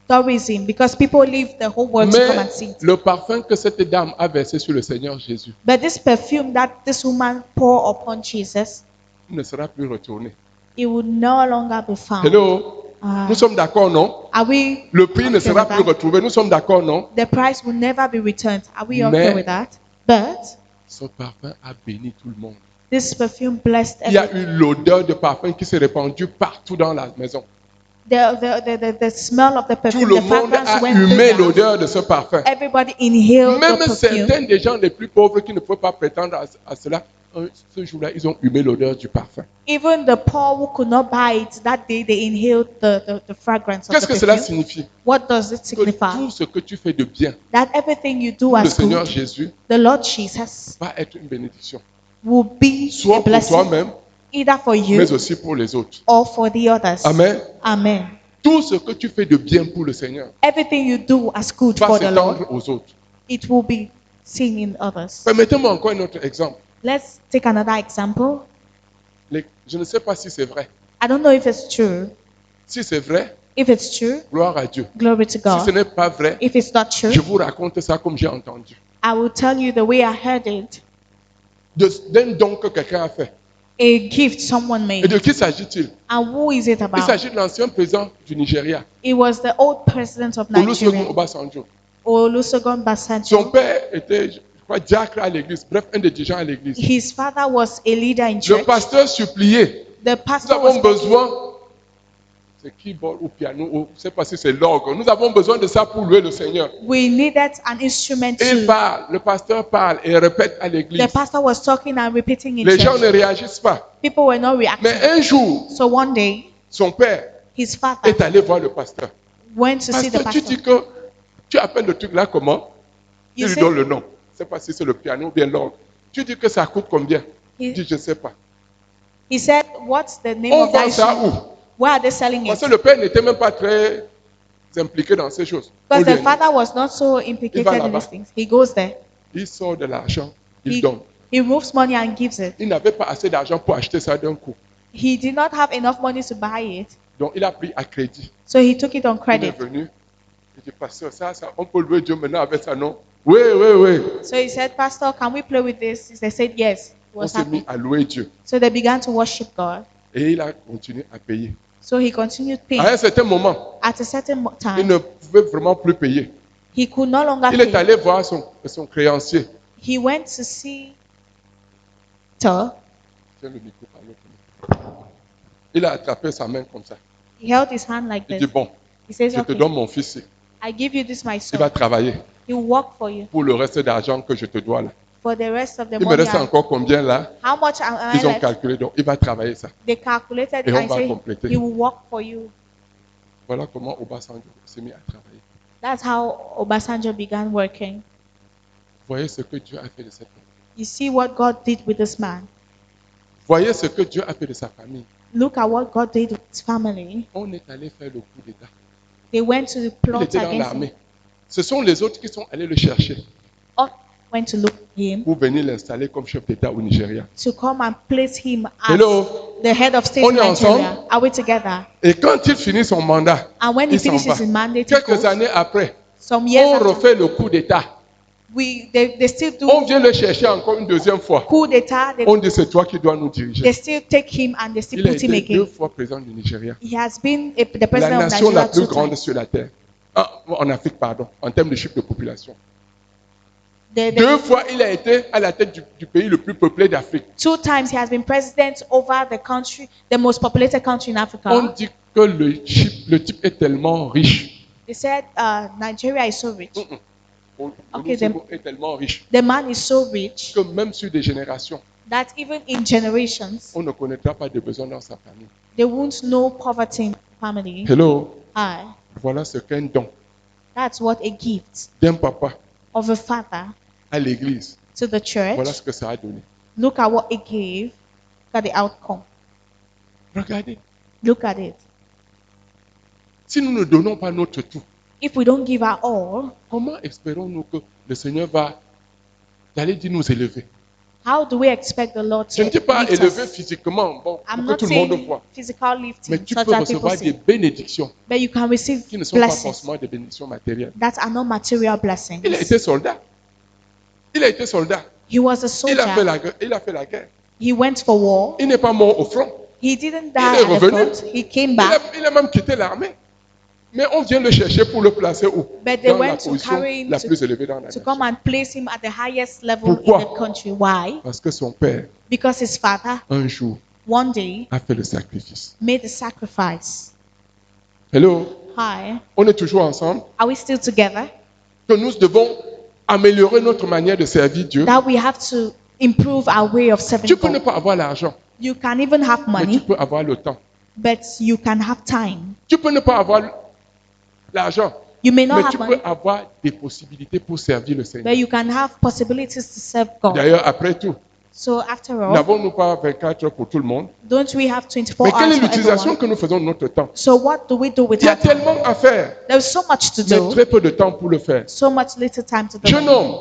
tourism, because people leave the whole world to come
Mais
and see it.
le parfum que cette dame a versé sur le Seigneur Jésus
But this perfume that this woman poured upon Jesus,
ne sera plus retourné.
it will no longer be found.
Hello?
Ah.
Nous sommes d'accord, non?
Are we
Le prix ne
okay
sera
with
plus
that?
retrouvé. Nous sommes d'accord, non?
The price will never be returned. Are we okay
Mais-
with that? But
Ce parfum a béni tout le monde.
this perfume blessed
Il y a
everyone.
eu l'odeur de parfum qui s'est répandue partout dans la maison.
The smell of the
Tout
perfume,
le
the
monde
fragrance
a
went
humé
through.
l'odeur de ce parfum.
Everybody inhaled the
Même
perfume.
certains des gens les plus pauvres qui ne peuvent pas prétendre à cela, ce jour-là, ils ont humé l'odeur du parfum.
Even the poor who could not buy it that day, they inhaled the fragrance of
Qu'est-ce
the
que cela
perfume.
signifie?
What does it
Que
signify?
tout ce que tu fais de bien
That everything you do
pour le
as
Seigneur
good,
Jésus
the Lord Jesus
va être une bénédiction.
will be
Soit
a
pour
blessing,
toi-même,
either for you
mais aussi pour les autres.
or for the others.
Amen.
Amen.
Tout ce que tu fais de bien pour le Seigneur
Everything you do as good
va
for the Lord,
s'étendre aux autres.
it will be seen in others.
Permettez-moi encore un autre exemple.
Let's take another example.
Je ne sais pas si c'est vrai.
I don't know if it's true.
Si c'est vrai,
If it's true,
gloire à Dieu.
glory to
Si ce
God.
n'est pas vrai,
If it's not true,
je vous raconte ça comme j'ai entendu.
I will tell you the way I heard it.
D'un don que quelqu'un a fait.
A gift someone
Et
made.
de qui s'agit-il?
And who is it
Il
about?
s'agit de l'ancien président du Nigeria,
It was the old president of
Olusegun
Nigeria,
Obasanjo.
Olusegun
Son
Basanjo.
père était, je crois, diacre à l'église, bref, un des dirigeants à l'église.
His father was a leader in
Le
church.
pasteur suppliait.
The
Nous
pastor
avons
was
besoin, c'est keyboard ou piano, ou je ne sais pas si c'est l'orgue. Nous avons besoin de ça pour louer le Seigneur.
we needed an instrument
Et il
to.
parle, le pasteur parle et répète à l'église.
The pastor was talking and repeating in
Les gens ne
church.
réagissent pas.
People were not
Mais
reacting.
un jour,
So one day,
son père
his father
est allé voir le pasteur.
went to see the
Pasteur, tu
pastor.
dis que tu appelles le truc là comment? Il
You
lui
say-
donne le nom. Je ne sais pas si c'est le piano ou bien l'orgue. Tu dis que ça coûte combien? Il
He,
dit, je ne sais pas.
he said, what's the name
On
of that
vend ça
instrument?
où?
Where are they selling
Parce
it?
que le père n'était même pas très impliqué dans ces choses. On
Because
lui a
the
dit,
father was not so implicated in
là-bas.
these things. He goes there.
il sort de l'argent, il
He,
donne.
he moves money and gives it.
Il n'avait pas assez d'argent pour acheter ça d'un coup.
He did not have enough money to buy it.
Donc il a pris à crédit.
So he took it on
Il
credit.
est venu. Il dit, pasteur, ça, on peut louer Dieu maintenant avec ça, non? Oui, oui, oui.
So he said, Pastor, can we play with this? They said yes. He
On
was
s'est mis
happy.
à louer Dieu.
So they began to worship God.
Et il a continué à payer.
So he continued
À
paying.
un certain moment,
At a certain
il
time,
ne pouvait vraiment plus payer.
He could no longer
Il est
pay.
allé voir son créancier.
He went to see her.
Tiens le micro par l'autre main. Il a attrapé sa main comme ça.
He held his hand like
Il dit,
this.
bon,
He says,
je te
okay,
donne mon fils.
I give you this, my
Il va
son.
travailler
He will work for you.
pour le reste d'argent que je te dois là.
For the rest of the
Il me
money.
reste encore combien là?
How much am I
Ils ont
left?
calculé, donc il va travailler ça.
They calculated
Et on
and
va
say
compléter.
he will work for you.
Voilà comment Obasanjo s'est mis à travailler.
That's how Obasanjo began working.
Voyez ce que Dieu a fait de cette famille.
You see what God did with this man.
Voyez ce que Dieu a fait de sa famille.
Look at what God did with his family.
On est allé faire le coup d'État.
They went to
Il
plot
était dans
against
l'armée.
him.
Ce sont les autres qui sont allés le chercher
All went to look at him
pour venir l'installer comme chef d'État au Nigeria.
to come and place him as
Hello.
the head of state
On
in
est ensemble?
Nigeria. Are we together?
Et quand il finit son mandat,
And when he
il s'en
finishes
va.
his mandate, he
Quelques
goes.
années après,
Some years
on
after,
refait le coup d'État.
they still
On
do
vient le chercher encore une deuxième fois.
coup d'etat.
On dit c'est toi qui dois nous
They
diriger.
still take him and they still
Il a
put him
été 2
again.
fois président du Nigeria.
He has been the
La
president of
nation la
Nigeria
plus
2
grande
times.
sur la terre. Ah, en Afrique, pardon, en termes de chiffre de population.
The-
2 fois, il a été à la tête du pays le plus peuplé d'Afrique.
2 times he has been president over the country, the most populated country in Africa.
On dit que le type est tellement riche.
They said Nigeria is so rich. Okay,
Olusegun est tellement riche
The man is so rich
que même sur des générations,
that even in generations,
on ne connaîtra pas de besoins dans sa famille.
they won't know poverty in the family.
Hello,
Hi.
voilà ce qu'un don
That's what a gift
d'un papa
of a father
à l'église,
to the
voilà
church.
ce que ça a donné.
Look at what it gave. Look at the outcome.
Regardez,
Look at it.
si nous ne donnons pas notre tout,
If we don't give our all,
comment espérons-nous que le Seigneur va, j'allais dire, nous élever?
how do we expect the Lord
Je
to
ne dis pas
lift
élever
us?
physiquement, bon,
I'm
pour que
not
tout le monde
saying
voit.
physical
Mais
lifting,
tu
such
peux
that people
recevoir des
see.
bénédictions
But you can receive
qui ne sont pas
blessings
forcément des bénédictions matérielles.
that are not material blessings.
Il a été soldat. Il a été soldat.
He was a
Il a fait
soldier.
la guerre. Il a fait la guerre.
He went for war.
Il n'est pas mort au front.
He didn't die
Il est
at the
revenu.
front. He came
Il
back.
a même quitté l'armée. Mais on vient le chercher pour le placer où?
But they
Dans la
went to
position
carry him
la
to-
plus élevée dans la
To
nation.
come and place him at the highest level
Pourquoi?
in the country. Why?
Parce que son père,
Because his father
un jour,
one day
a fait le sacrifice.
made a sacrifice.
Hello?
Hi.
On est toujours ensemble?
Are we still together?
Que nous devons améliorer notre manière de servir Dieu.
That we have to improve our way of serving
Tu peux ne
God.
pas avoir l'argent,
You can even have
mais tu
money,
peux avoir le temps.
but you can have time.
Tu peux ne pas avoir l'argent,
You may not
mais
have
tu
money,
peux avoir des possibilités pour servir le Seigneur.
but you can have possibilities to serve God.
D'ailleurs, après tout,
So after all,
n'avons-nous pas 24 heures pour tout le monde?
don't we have 24
Mais quelle
hours
est
for
l'utilisation
everyone?
que nous faisons de notre temps?
So what do we do with
Il y a
our time?
tellement à faire,
There's so much to
mais
do,
très peu de temps pour le faire.
so much little time to do.
Jeune homme,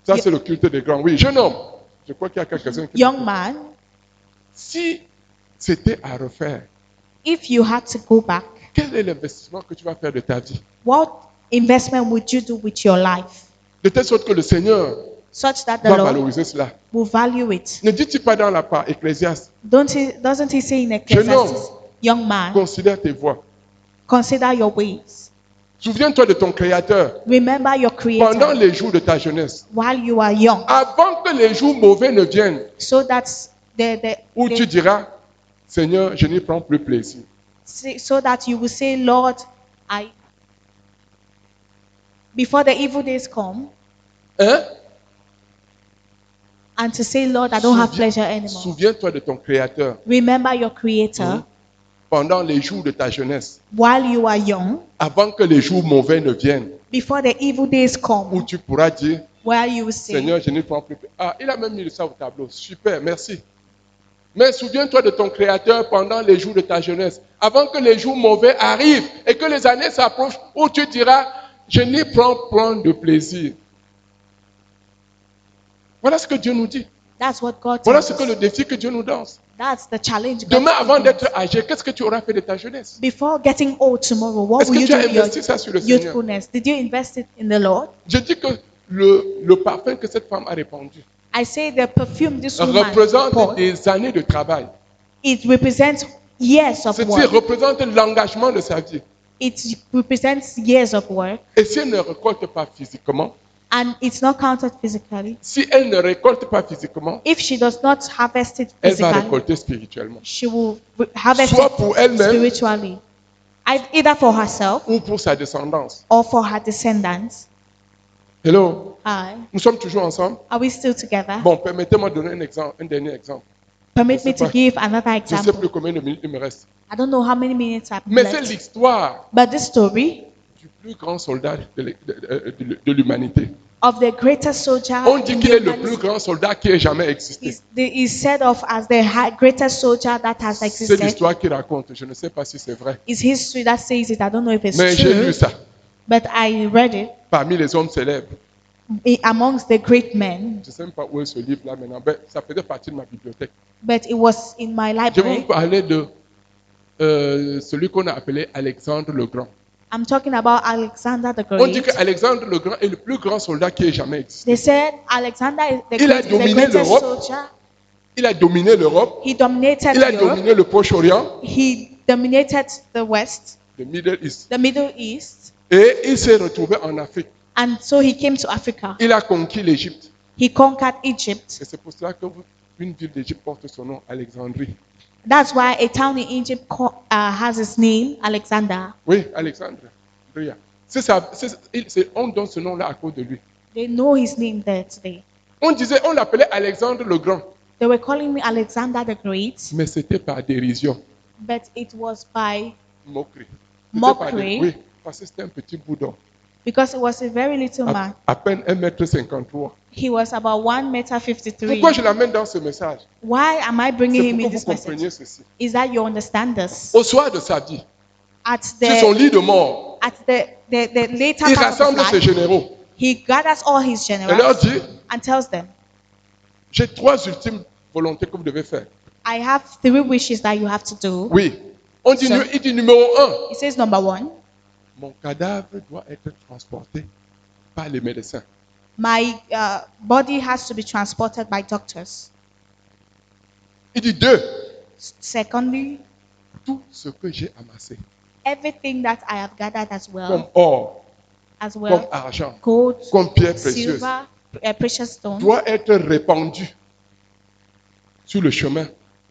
ça
Yeah.
c'est le culte des grands. Oui, jeune homme. Je crois qu'il y a quelques-uns qui...
Young man,
Si c'était à refaire,
if you had to go back,
quel est l'investissement que tu vas faire de ta vie?
what investment would you do with your life
De telle sorte que le Seigneur
such that the
va
Lord
valoriser cela.
will value it?
Ne dis-tu pas dans la part Ecclésiaste,
Doesn't he say in
homme.
Ecclesiastes, young man,
considère tes voies.
consider your ways.
Souviens-toi de ton Créateur
Remember your
pendant
Creator
les jours de ta jeunesse.
while you are young,
Avant que les jours mauvais ne viennent,
so that
où tu diras, Seigneur, je n'y prends plus plaisir.
so that you will say, Lord, before the evil days come,
Hein?
and to say, Lord, I don't have pleasure anymore.
Souviens-toi de ton Créateur
Remember your Creator
pendant les jours de ta jeunesse.
while you are young,
Avant que les jours mauvais ne viennent,
before the evil days
où
come,
tu pourras dire,
where you will say,
Seigneur, je n'y prends plus plaisir. Ah, il a même mis ça au tableau. Super, merci. Mais souviens-toi de ton Créateur pendant les jours de ta jeunesse. Avant que les jours mauvais arrivent et que les années s'approchent, où tu diras, je n'y prends point de plaisir. Voilà ce que Dieu nous dit.
that's what God
Voilà
tells
ce que le
us.
défi que Dieu nous donne.
That's the challenge. God
Demain, avant
gives us.
d'être âgé, qu'est-ce que tu auras fait de ta jeunesse?
Before getting old tomorrow, what
Est-ce
will
que
you
tu
do
as
with your
investi ça sur le Seigneur?
youthfulness? Did you invest it in the Lord?
Je dis que le parfum que cette femme a répandu
I say the perfume this woman
représente
poured,
des années de travail.
it represents years of
C'est-à-dire
work.
représente l'engagement de sa vie.
It represents years of work,
Et si elle ne récolte pas physiquement,
and it's not counted physically.
si elle ne récolte pas physiquement,
If she does not harvest it
elle va
physically,
récolter spirituellement.
she will harvest
Soit
it
pour elle-même
spiritually, either for herself
ou pour sa descendance.
or for her descendants.
Hello,
Hi.
nous sommes toujours ensemble?
Are we still together?
Bon, permettez-moi de donner un dernier exemple.
Permit
je sais
me to
pas.
give another
Je ne sais
example.
plus combien de minutes il me reste.
I don't know how many minutes I've
Mais c'est
left,
l'histoire
but this story
du plus grand soldat de l'humanité.
of the greatest soldier
On dit
in
qu'il est le
humanity
plus grand soldat qui ait jamais existé.
is said of as the greatest soldier that has
C'est
existed.
l'histoire qu'il raconte. Je ne sais pas si c'est vrai.
It's history that says it. I don't know if it's
Mais j'ai lu
true,
ça
but I read it
parmi les hommes célèbres.
amongst the great men.
Je ne sais même pas où est ce livre-là maintenant. Ben, ça faisait partie de ma bibliothèque.
But it was in my
Je vais vous
library.
parler de celui qu'on a appelé Alexandre le Grand.
I'm talking about Alexander the
On dit
Great.
qu'Alexandre le Grand est le plus grand soldat qui ait jamais existé.
They said Alexander is
Il a
the
dominé
greatest
l'Europe.
soldier.
Il a dominé l'Europe.
He dominated
Il a
Europe.
dominé le Proche-Orient,
He dominated the West,
le Middle East.
the Middle East,
Et il s'est retrouvé en Afrique.
and so he came to Africa.
Il a conquis l'Égypte.
He conquered Egypt.
Et c'est pour cela qu'une ville d'Égypte porte son nom, Alexandrie.
That's why a town in Egypt has its name, Alexander.
Oui, Alexandre. On donne ce nom-là à cause de lui.
They know his name there today.
On l'appelait Alexandre le Grand.
They were calling me Alexander the Great,
Mais c'était par dérision,
but it was by
moquerie.
Mockery.
Oui, parce que c'était un petit boudon.
because it was a very little man.
À peine 1,53 m.
He was about 1.53 m.
Pourquoi je l'amène dans ce message?
Why am I bringing
C'est
him
pour
in
que vous
this message?
compreniez ceci.
Is that you understand this?
Au soir de sa vie,
At
sur son
the
lit de mort,
later
il
part of
rassemble
his
ses
life,
généraux
he gathers all his
et leur
generals
dit,
and tells them,
j'ai 3 ultimes volontés que vous devez faire.
I have 3 wishes that you have to do.
Oui.
Sir.
Il dit numéro 1,
He says, number 1,
mon cadavre doit être transporté par les médecins.
my body has to be transported by doctors.
Il dit 2,
Secondly,
tout ce que j'ai amassé,
everything that I have gathered
comme or,
as
comme
well,
argent,
gold,
comme pierre précieuse,
silver, precious stones,
doit être répandu sur le chemin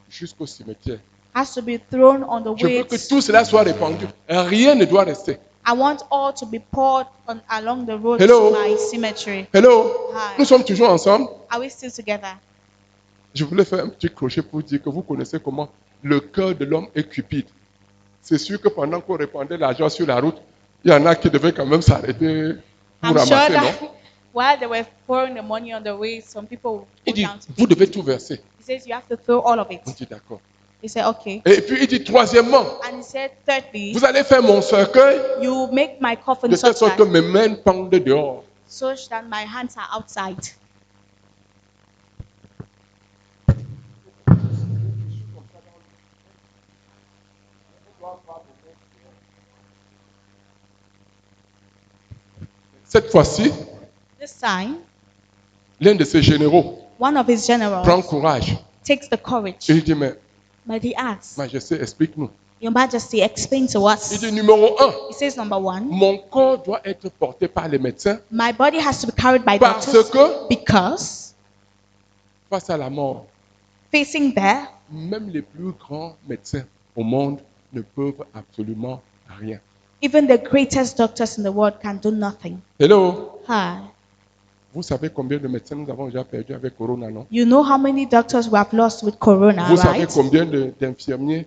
jusqu'au cimetière.
has to be thrown on the
Je veux
way.
que tout cela soit répandu. Rien ne doit rester.
I want all to be poured along the road
Hello?
to my cemetery.
Hello?
Hi.
Nous sommes toujours ensemble.
Are we still together?
Je voulais faire un petit crochet pour dire que vous connaissez comment le cœur de l'homme est cupide. C'est sûr que pendant qu'on répandait l'argent sur la route, il y en a qui devaient quand même s'arrêter pour
I'm sure
ramasser, non?
that while they were pouring the money on the way, some people would
Il
go
dit,
down to
vous
pick
devez
it.
tout verser.
He says you have to throw all of it.
On dit d'accord.
He said, okay.
Et puis il dit, troisièmement,
And he said, thirdly,
vous allez faire mon cercueil
you make my coffin
de telle
such
sorte que
that,
mes mains pendent dehors.
that my hands are outside.
Cette fois-ci,
This time,
l'un de ses généraux
one of his
prend
generals
courage
takes the courage,
et il dit, mais
but he asks,
Majesté, explique-nous.
Your Majesty, explain to
Il
us.
dit, numéro 1,
He says, number 1,
mon corps doit être porté par les médecins
my body has to be carried by
parce
doctors
que
because
face à la mort,
facing there,
même les plus grands médecins au monde ne peuvent absolument rien.
even the greatest doctors in the world can do nothing.
Hello?
Hi.
Vous savez combien de médecins nous avons déjà perdu avec Corona, non?
You know how many doctors we have lost with Corona,
Vous savez
right?
combien d'infirmiers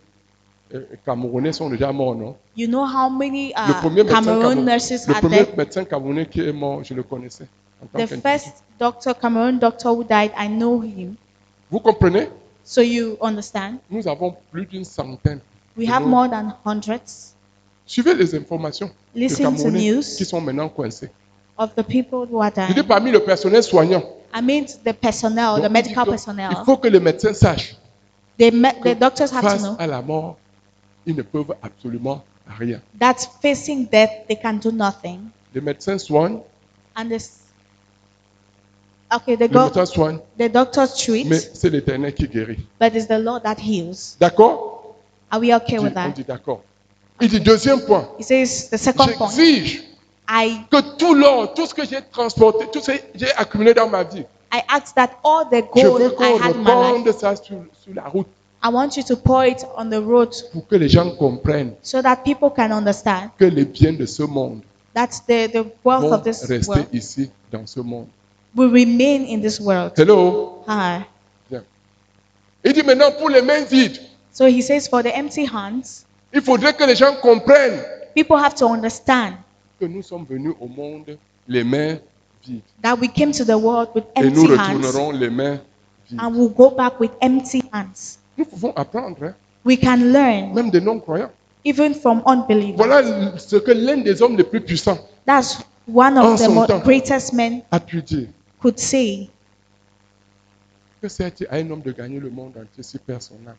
camerounais sont déjà morts, non?
You know how many
Le premier médecin
Cameroon nurses
le
are
premier
there?
médecin camerounais qui est mort, je le connaissais. En tant
The
qu'individu.
first Cameroon doctor who died, I know him.
Vous comprenez?
So you understand?
Nous avons plus d'une centaine.
We
de
have
nos-
more than hundreds
Suivez les informations de
Listen to
Camerounais
news.
qui sont maintenant coincés.
of the people who are
Je dis
dying.
parmi le personnel soignant.
I mean the personnel,
Donc,
the
il
medical
dit que
personnel.
il faut que les médecins sachent
The doctors have to
face
know
à la mort, ils ne peuvent absolument rien.
that facing death, they can do nothing.
Les médecins soignent,
And this, okay,
les médecins soignent,
the doctors treat,
mais c'est l'Éternel qui guérit.
but it's the Lord that heals.
D'accord?
Are we okay with
On
that?
dit d'accord. Il dit, deuxième point,
He says, the second point,
j'exige que tout l'or, tout ce que j'ai transporté, tout ce que j'ai accumulé dans ma vie,
I ask that all the
je veux
gold I
qu'on
had in my life,
répande ça sur la route
I want you to pour it on the road
pour que les gens comprennent
so that people can understand
que les biens de ce monde
that the wealth
vont
of this
rester
world
ici, dans ce monde.
will remain in this world.
Hello?
Hi.
Bien. Il dit maintenant, pour les mains vides,
So he says, for the empty hands,
il faudrait que les gens comprennent
people have to understand
que nous sommes venus au monde les mains vides.
that we came to the world with
Et nous
empty hands
retournerons les mains vides.
and we'll go back with empty hands.
Nous pouvons apprendre, hein,
We can learn
même des non-croyants.
even from unbelievers.
Voilà ce que l'un des hommes les plus puissants
That's one
En
of the
son temps.
greatest men
a pu dire.
could say.
Que sert-il à un homme de gagner le monde entier s'il perd son âme?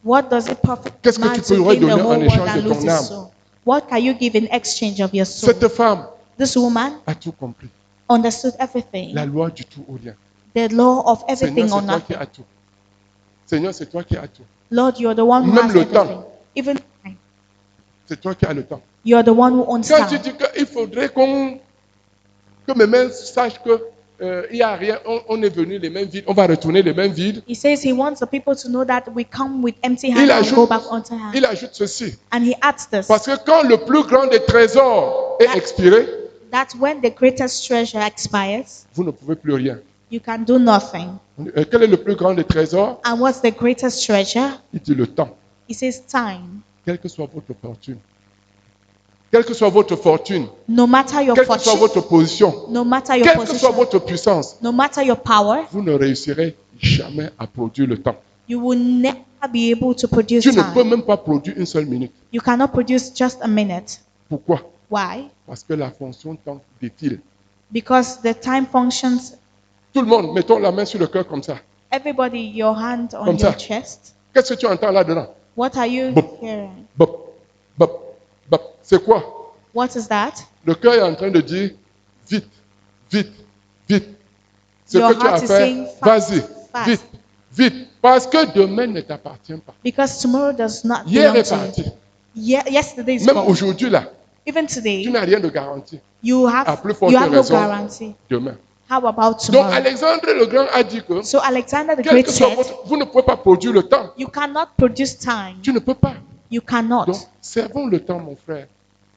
What does it profit
Qu'est-ce que
man
tu
to
pourrais
gain the
donner en
whole world
échange
and
de
lose
ton
his
âme?
soul? What can you give in exchange of your soul?
Cette femme
This woman
a tout compris.
understood everything.
La loi du tout ou rien.
The law of
Seigneur,
everything
c'est
or
toi qui
nothing.
as tout. Seigneur, c'est toi qui as tout.
Lord, you're the one who
Même
has
le temps.
everything. Even time.
C'est toi qui as le temps.
You're the one who owns
Quand tu
time.
dis qu'il faudrait que mes mains sachent que il n'y a rien, on est venu les mains vides, on va retourner les mains vides.
He says he wants the people to know that we come with empty
Il
hands and go
ajoute,
back onto hands.
il ajoute ceci.
And he adds this,
Parce que quand le plus grand des trésors est expiré,
that when the greatest treasure expires,
vous ne pouvez plus rien.
you can do nothing.
Quel est le plus grand des trésors?
And what's the greatest treasure?
Il dit le temps.
He says time.
Quelle que soit votre fortune, quelle que soit votre fortune,
No matter your
quelle que soit
fortune,
votre position,
no matter your
quelle que soit
position,
votre puissance,
no matter your power,
vous ne réussirez jamais à produire le temps.
you will never be able to produce
Tu ne peux
time.
même pas produire une seule minute.
You cannot produce just a minute.
Pourquoi?
Why?
Parce que la fonction temps défile.
Because the time functions.
Tout le monde, mettons la main sur le cœur comme ça.
Everybody, your hand on
Comme
your
ça.
chest.
Qu'est-ce que tu entends là-dedans?
What are you
Bop.
hearing?
Bop, bop, bop. C'est quoi?
What is that?
Le cœur est en train de dire vite, vite, vite. Ce
Your
que tu as
heart is
fait,
saying fast,
vas-y,
fast.
vite, vite. Parce que demain ne t'appartient pas.
Because tomorrow does not
Hier
belong
est
to
parti.
you. Yesterday is
Même
gone.
aujourd'hui là,
Even
tu
today,
n'as rien de garanti.
you
À
have
plus forte
you have no
raison,
guarantee.
demain.
How about
Donc
tomorrow?
Alexandre le Grand a dit que
So Alexander the
quel
Great
que soit
said,
vous ne pouvez pas produire le temps.
you cannot produce time.
Tu ne peux pas.
You cannot.
Donc servons le temps, mon frère.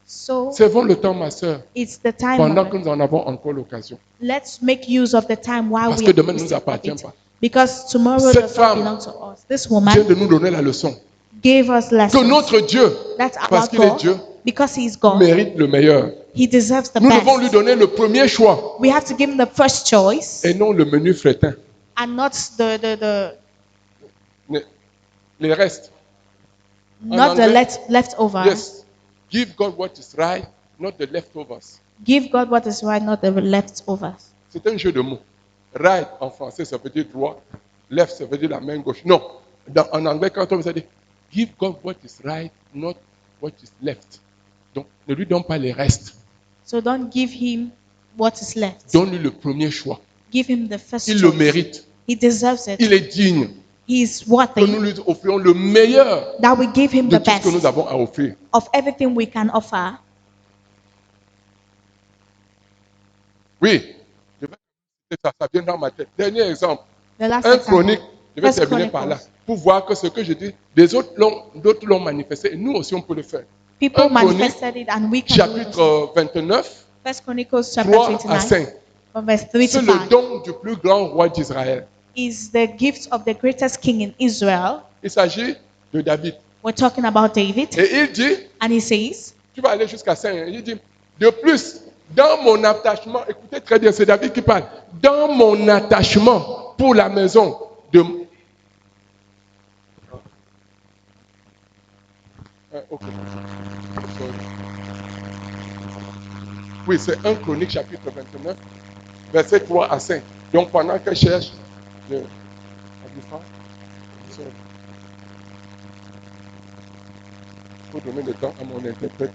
So
Servons le temps, ma soeur,
it's the time.
pendant
of
que
it.
nous en avons encore l'occasion.
Let's make use of the time while
Parce
we
que
are
demain ne nous
using of
appartient
it.
pas.
Because tomorrow
Cette
does not
femme
belong to us. This
Vient
woman
de nous donner la leçon
gave us
que
lessons.
notre Dieu,
That's our
parce qu'il est
God.
Dieu,
Because he's God,
mérite le meilleur.
he deserves the
Nous devons lui
best.
donner le premier choix
We have to give him the first choice
et non le menu fretin.
and not the
Les restes.
not the
anglais,
leftovers.
Yes. Give God what is right, not the leftovers.
Give God what is right, not the leftovers.
C'est un jeu de mots. Right en français, ça veut dire droit. Left, ça veut dire la main gauche. Non. En anglais, quand on dit give God what is right, not what is left. Donc, ne lui donne pas les restes.
So don't give him what is left.
Donne-lui le premier choix.
Give him the first
Il le
choice.
mérite.
He deserves it.
Il est digne
He is
que
worthy
nous lui offrions le meilleur
that we give him
de
the
tout ce que nous
best
avons à offrir.
of everything we can offer.
Oui. Ça vient dans ma tête. Dernier exemple.
The last
Un
example.
chronique. Je vais
First
terminer par là.
Chronicles.
Pour voir que ce que je dis, d'autres l'ont manifesté. Et nous aussi, on peut le faire.
People
Un chronique,
manifested it and we can do it.
chapitre 29,
First Chronicles chapter
3 à
29
5.
from verse 3
C'est
to
le
5
don du plus grand roi d'Israël.
is the gift of the greatest king in Israel.
Il s'agit de David.
We're talking about David.
Et il dit,
And he says,
tu vas aller jusqu'à 5. Il dit, de plus, dans mon attachement, écoutez très bien, c'est David qui parle. Dans mon attachement pour la maison de... Ok. Oui, c'est 1 Chronique chapitre 29, verset 3 à 5. Donc pendant que je cherche, il faut donner le temps à mon interprète.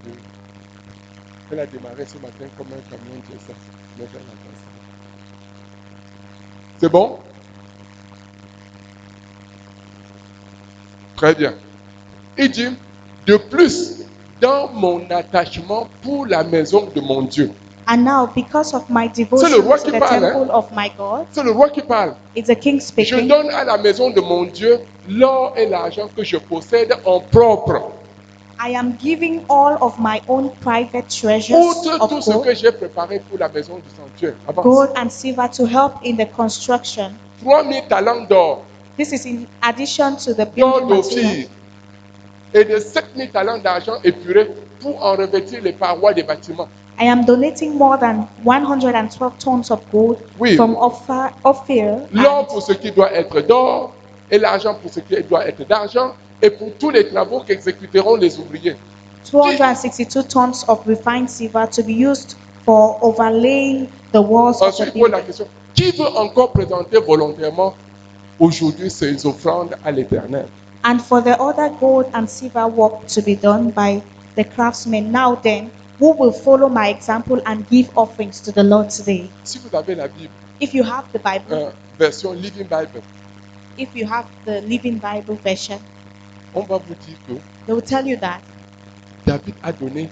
Elle a démarré ce matin comme un camion de ça. C'est bon? Très bien. Il dit, de plus, dans mon attachement pour la maison de mon Dieu.
And now, because of my
C'est
devotion
le roi
to
qui
the
parle, hein?
temple of my God,
C'est le roi qui parle.
it's the king
Je
speaking.
donne à la maison de mon Dieu l'or et l'argent que je possède en propre.
I am giving all of my own private treasures
Outre tout
of
ce que
gold,
j'ai préparé pour la maison du sanctuaire. Avance.
gold and silver to help in the construction.
3000 talents d'or,
This is in addition to the
d'or
building material.
d'Ophir, et de 7000 talents d'argent épuré pour en revêtir les parois des bâtiments.
I am donating more than 112 tons of gold
Oui.
from Ophir,
L'or
and
pour ce qui doit être d'or, et l'argent pour ce qui doit être d'argent, et pour tous les travaux qu'exécuteront les ouvriers.
262 tons of refined silver to be used for overlaying the walls of the
Ensuite, il pose la
building.
question, qui veut encore présenter volontairement aujourd'hui ses offrandes à l'Éternel?
And for the other gold and silver work to be done by the craftsmen. Now then, who will follow my example and give offerings to the Lord today?
Si vous avez la Bible,
If you have the Bible,
version Living Bible,
if you have the Living Bible version,
on va vous dire que
they will tell you that
David a donné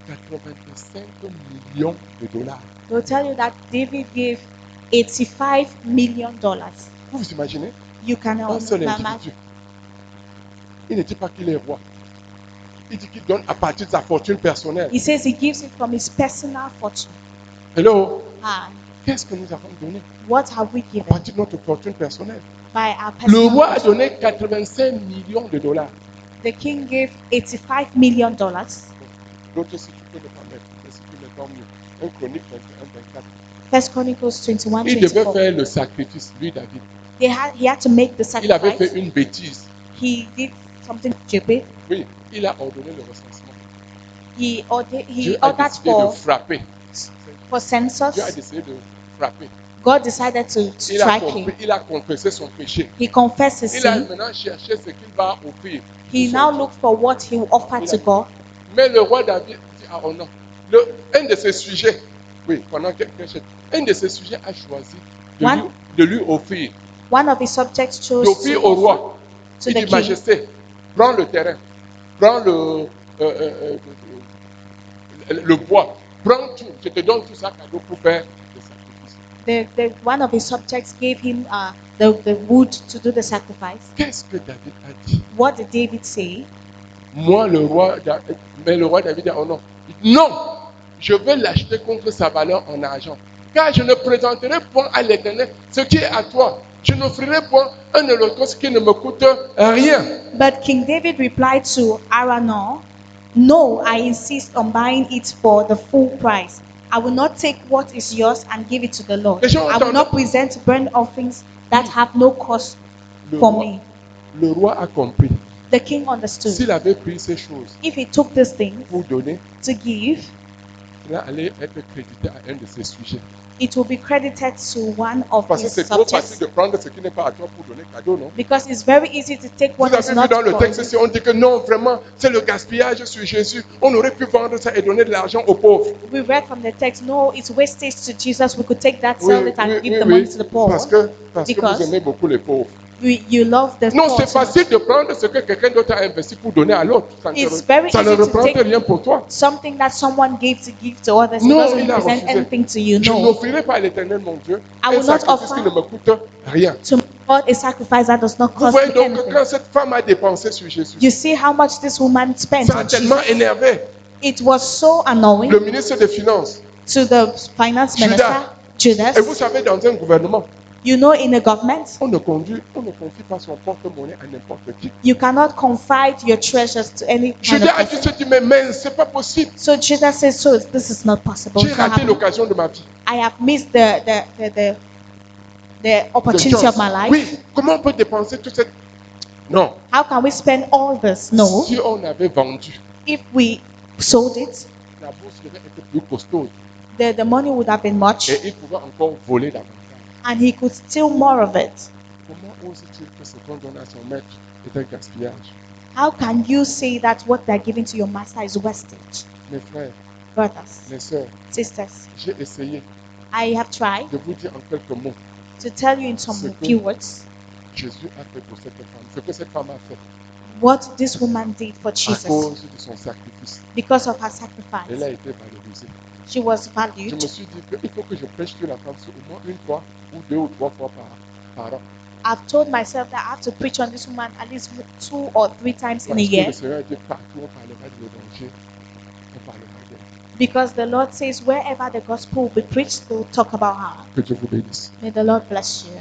85 millions de dollars.
they will tell you that David gave $85 million.
Vous vous imaginez?
You can
Un seul
imagine.
individu. Il ne dit pas qu'il est roi. Il dit qu'il donne à partir de sa fortune personnelle.
He says he gives it from his personal fortune.
Hello?
And
Qu'est-ce que nous avons donné
what have we
à
given
partir de notre fortune personnelle?
by our
Le
personal
roi a
fortune?
donné 85 millions de dollars.
The king gave $85 million.
L'autre, si tu peux ne pas mettre, mais si tu mets tant mieux. 1 Chronique 21, 24.
First Chronicles 21,
Il devait
24.
faire le sacrifice, lui, David.
He had to make the
Il avait fait
sacrifice.
une bêtise.
He did something stupid.
Oui, il a ordonné le recensement.
He
Dieu a
ordered
décidé de frapper.
for census.
Dieu a décidé de frapper.
God decided to strike him.
Il a confessé son péché.
He confessed his
Il a
sin.
maintenant cherché ce qu'il va offrir.
He
pour son
now
Dieu.
looked for what he will offer to God.
Mais le roi David dit ah, oh non. Un de ses sujets, oui, pendant quelques jours, un de ses sujets a choisi de lui offrir.
One of his subjects chose
D'offrir
to
au
offer
roi.
to
Il
the
dit,
king.
Majesté, prends le terrain, prends le bois, prends tout, je te donne tout ça cadeau pour faire le sacrifice.
One of his subjects gave him the wood to do the sacrifice.
Qu'est-ce que David a dit?
What did David say?
Moi, le roi David a dit, oh non, non, je vais l'acheter contre sa valeur en argent. Car je ne présenterai point à l'Éternel ce qui est à toi. Je n'offrirai point un holocauste qui ne me coûte rien.
But King David replied to Araunah, "No, I insist on buying it for the full price. I will not take what is yours and give it to the Lord.
Les gens
I will
entendent.
not present burnt offerings that have no cost
Le
for
roi,
me."
le roi a compris.
The king understood.
S'il avait pris ces choses
If he took these things
pour donner,
to give,
il allait être crédité à un de ses sujets.
it will be credited to one of
Parce que
his
c'est trop facile
subjects.
de prendre ce qui n'est pas à toi pour donner cadeau, non?
Because it's very easy to take
Vous
what is
avez vu
not
dans le
for
texte,
you.
si on dit que non, vraiment, c'est le gaspillage sur Jésus. On aurait pu vendre ça et donner de l'argent aux pauvres.
We read from the text, no, it's wastage to Jesus. We could take that,
Oui,
sell it, and
oui,
give
oui,
the
oui.
money to the poor.
Parce que
Because
vous aimez beaucoup les pauvres.
You love the
Non,
poor.
c'est
so much.
facile de prendre ce que quelqu'un d'autre a investi pour donner à l'autre. Ça
It's very
ça ne
easy to
représente
take
rien pour toi.
Something that someone gave to others. It
Non,
doesn't
il a
represent
refusé.
anything to you.
Je
No.
n'offrirai pas à l'Éternel, mon Dieu,
I
un
will not
sacrifice qui
offer
ne me coûte rien.
To God a sacrifice that does not
Vous
cost
voyez
me
donc que
anything.
quand cette femme a dépensé sur Jésus,
You see how much this woman spent
ça a
on
tellement
Jesus.
énervé
It was so annoying
le ministre des Finances.
to the finance minister, Judas.
Et vous savez, dans un gouvernement,
You know, in a government,
on ne confie pas son porte-monnaie à n'importe qui.
you cannot confide your treasures to any kind
Judas
of
a dit
person.
ce dit, mais c'est pas possible.
So Judas says, so this is not possible.
J'ai
It's not
raté
happening.
l'occasion de ma vie.
I have missed the opportunity of my life.
Oui, comment on peut dépenser toute cette... Non,
How can we spend all this? No.
si on avait vendu,
If we sold it,
la bourse devait être plus costaud
the money would have been much,
et il pouvait encore voler davantage.
and he could steal more of it.
Comment ose-t-il que ce qu'on donne à son maître est un gaspillage?
How can you say that what they're giving to your master is wastage?
Mes frères,
Brothers,
mes sœurs,
sisters,
j'ai essayé
I have tried
de vous dire en quelques mots
to tell you in some
Ce que-
few words
Jésus a fait pour cette femme, ce que cette femme a fait.
what this woman did for
à
Jesus
cause de son sacrifice.
because of her
Elle a
sacrifice.
été valorisée.
She was
Je
valued.
me suis dit qu'il faut que je prêche sur la femme au moins une fois ou deux ou trois fois par an.
I've told myself that I have to preach on this woman at least 2 or 3 times in a
Parce que
year,
le Seigneur était partout, on parlera de l'évangile, on parlera d'elle.
because the Lord says wherever the gospel will be preached, they will talk about her.
Que Dieu vous bénisse.
May the Lord bless you.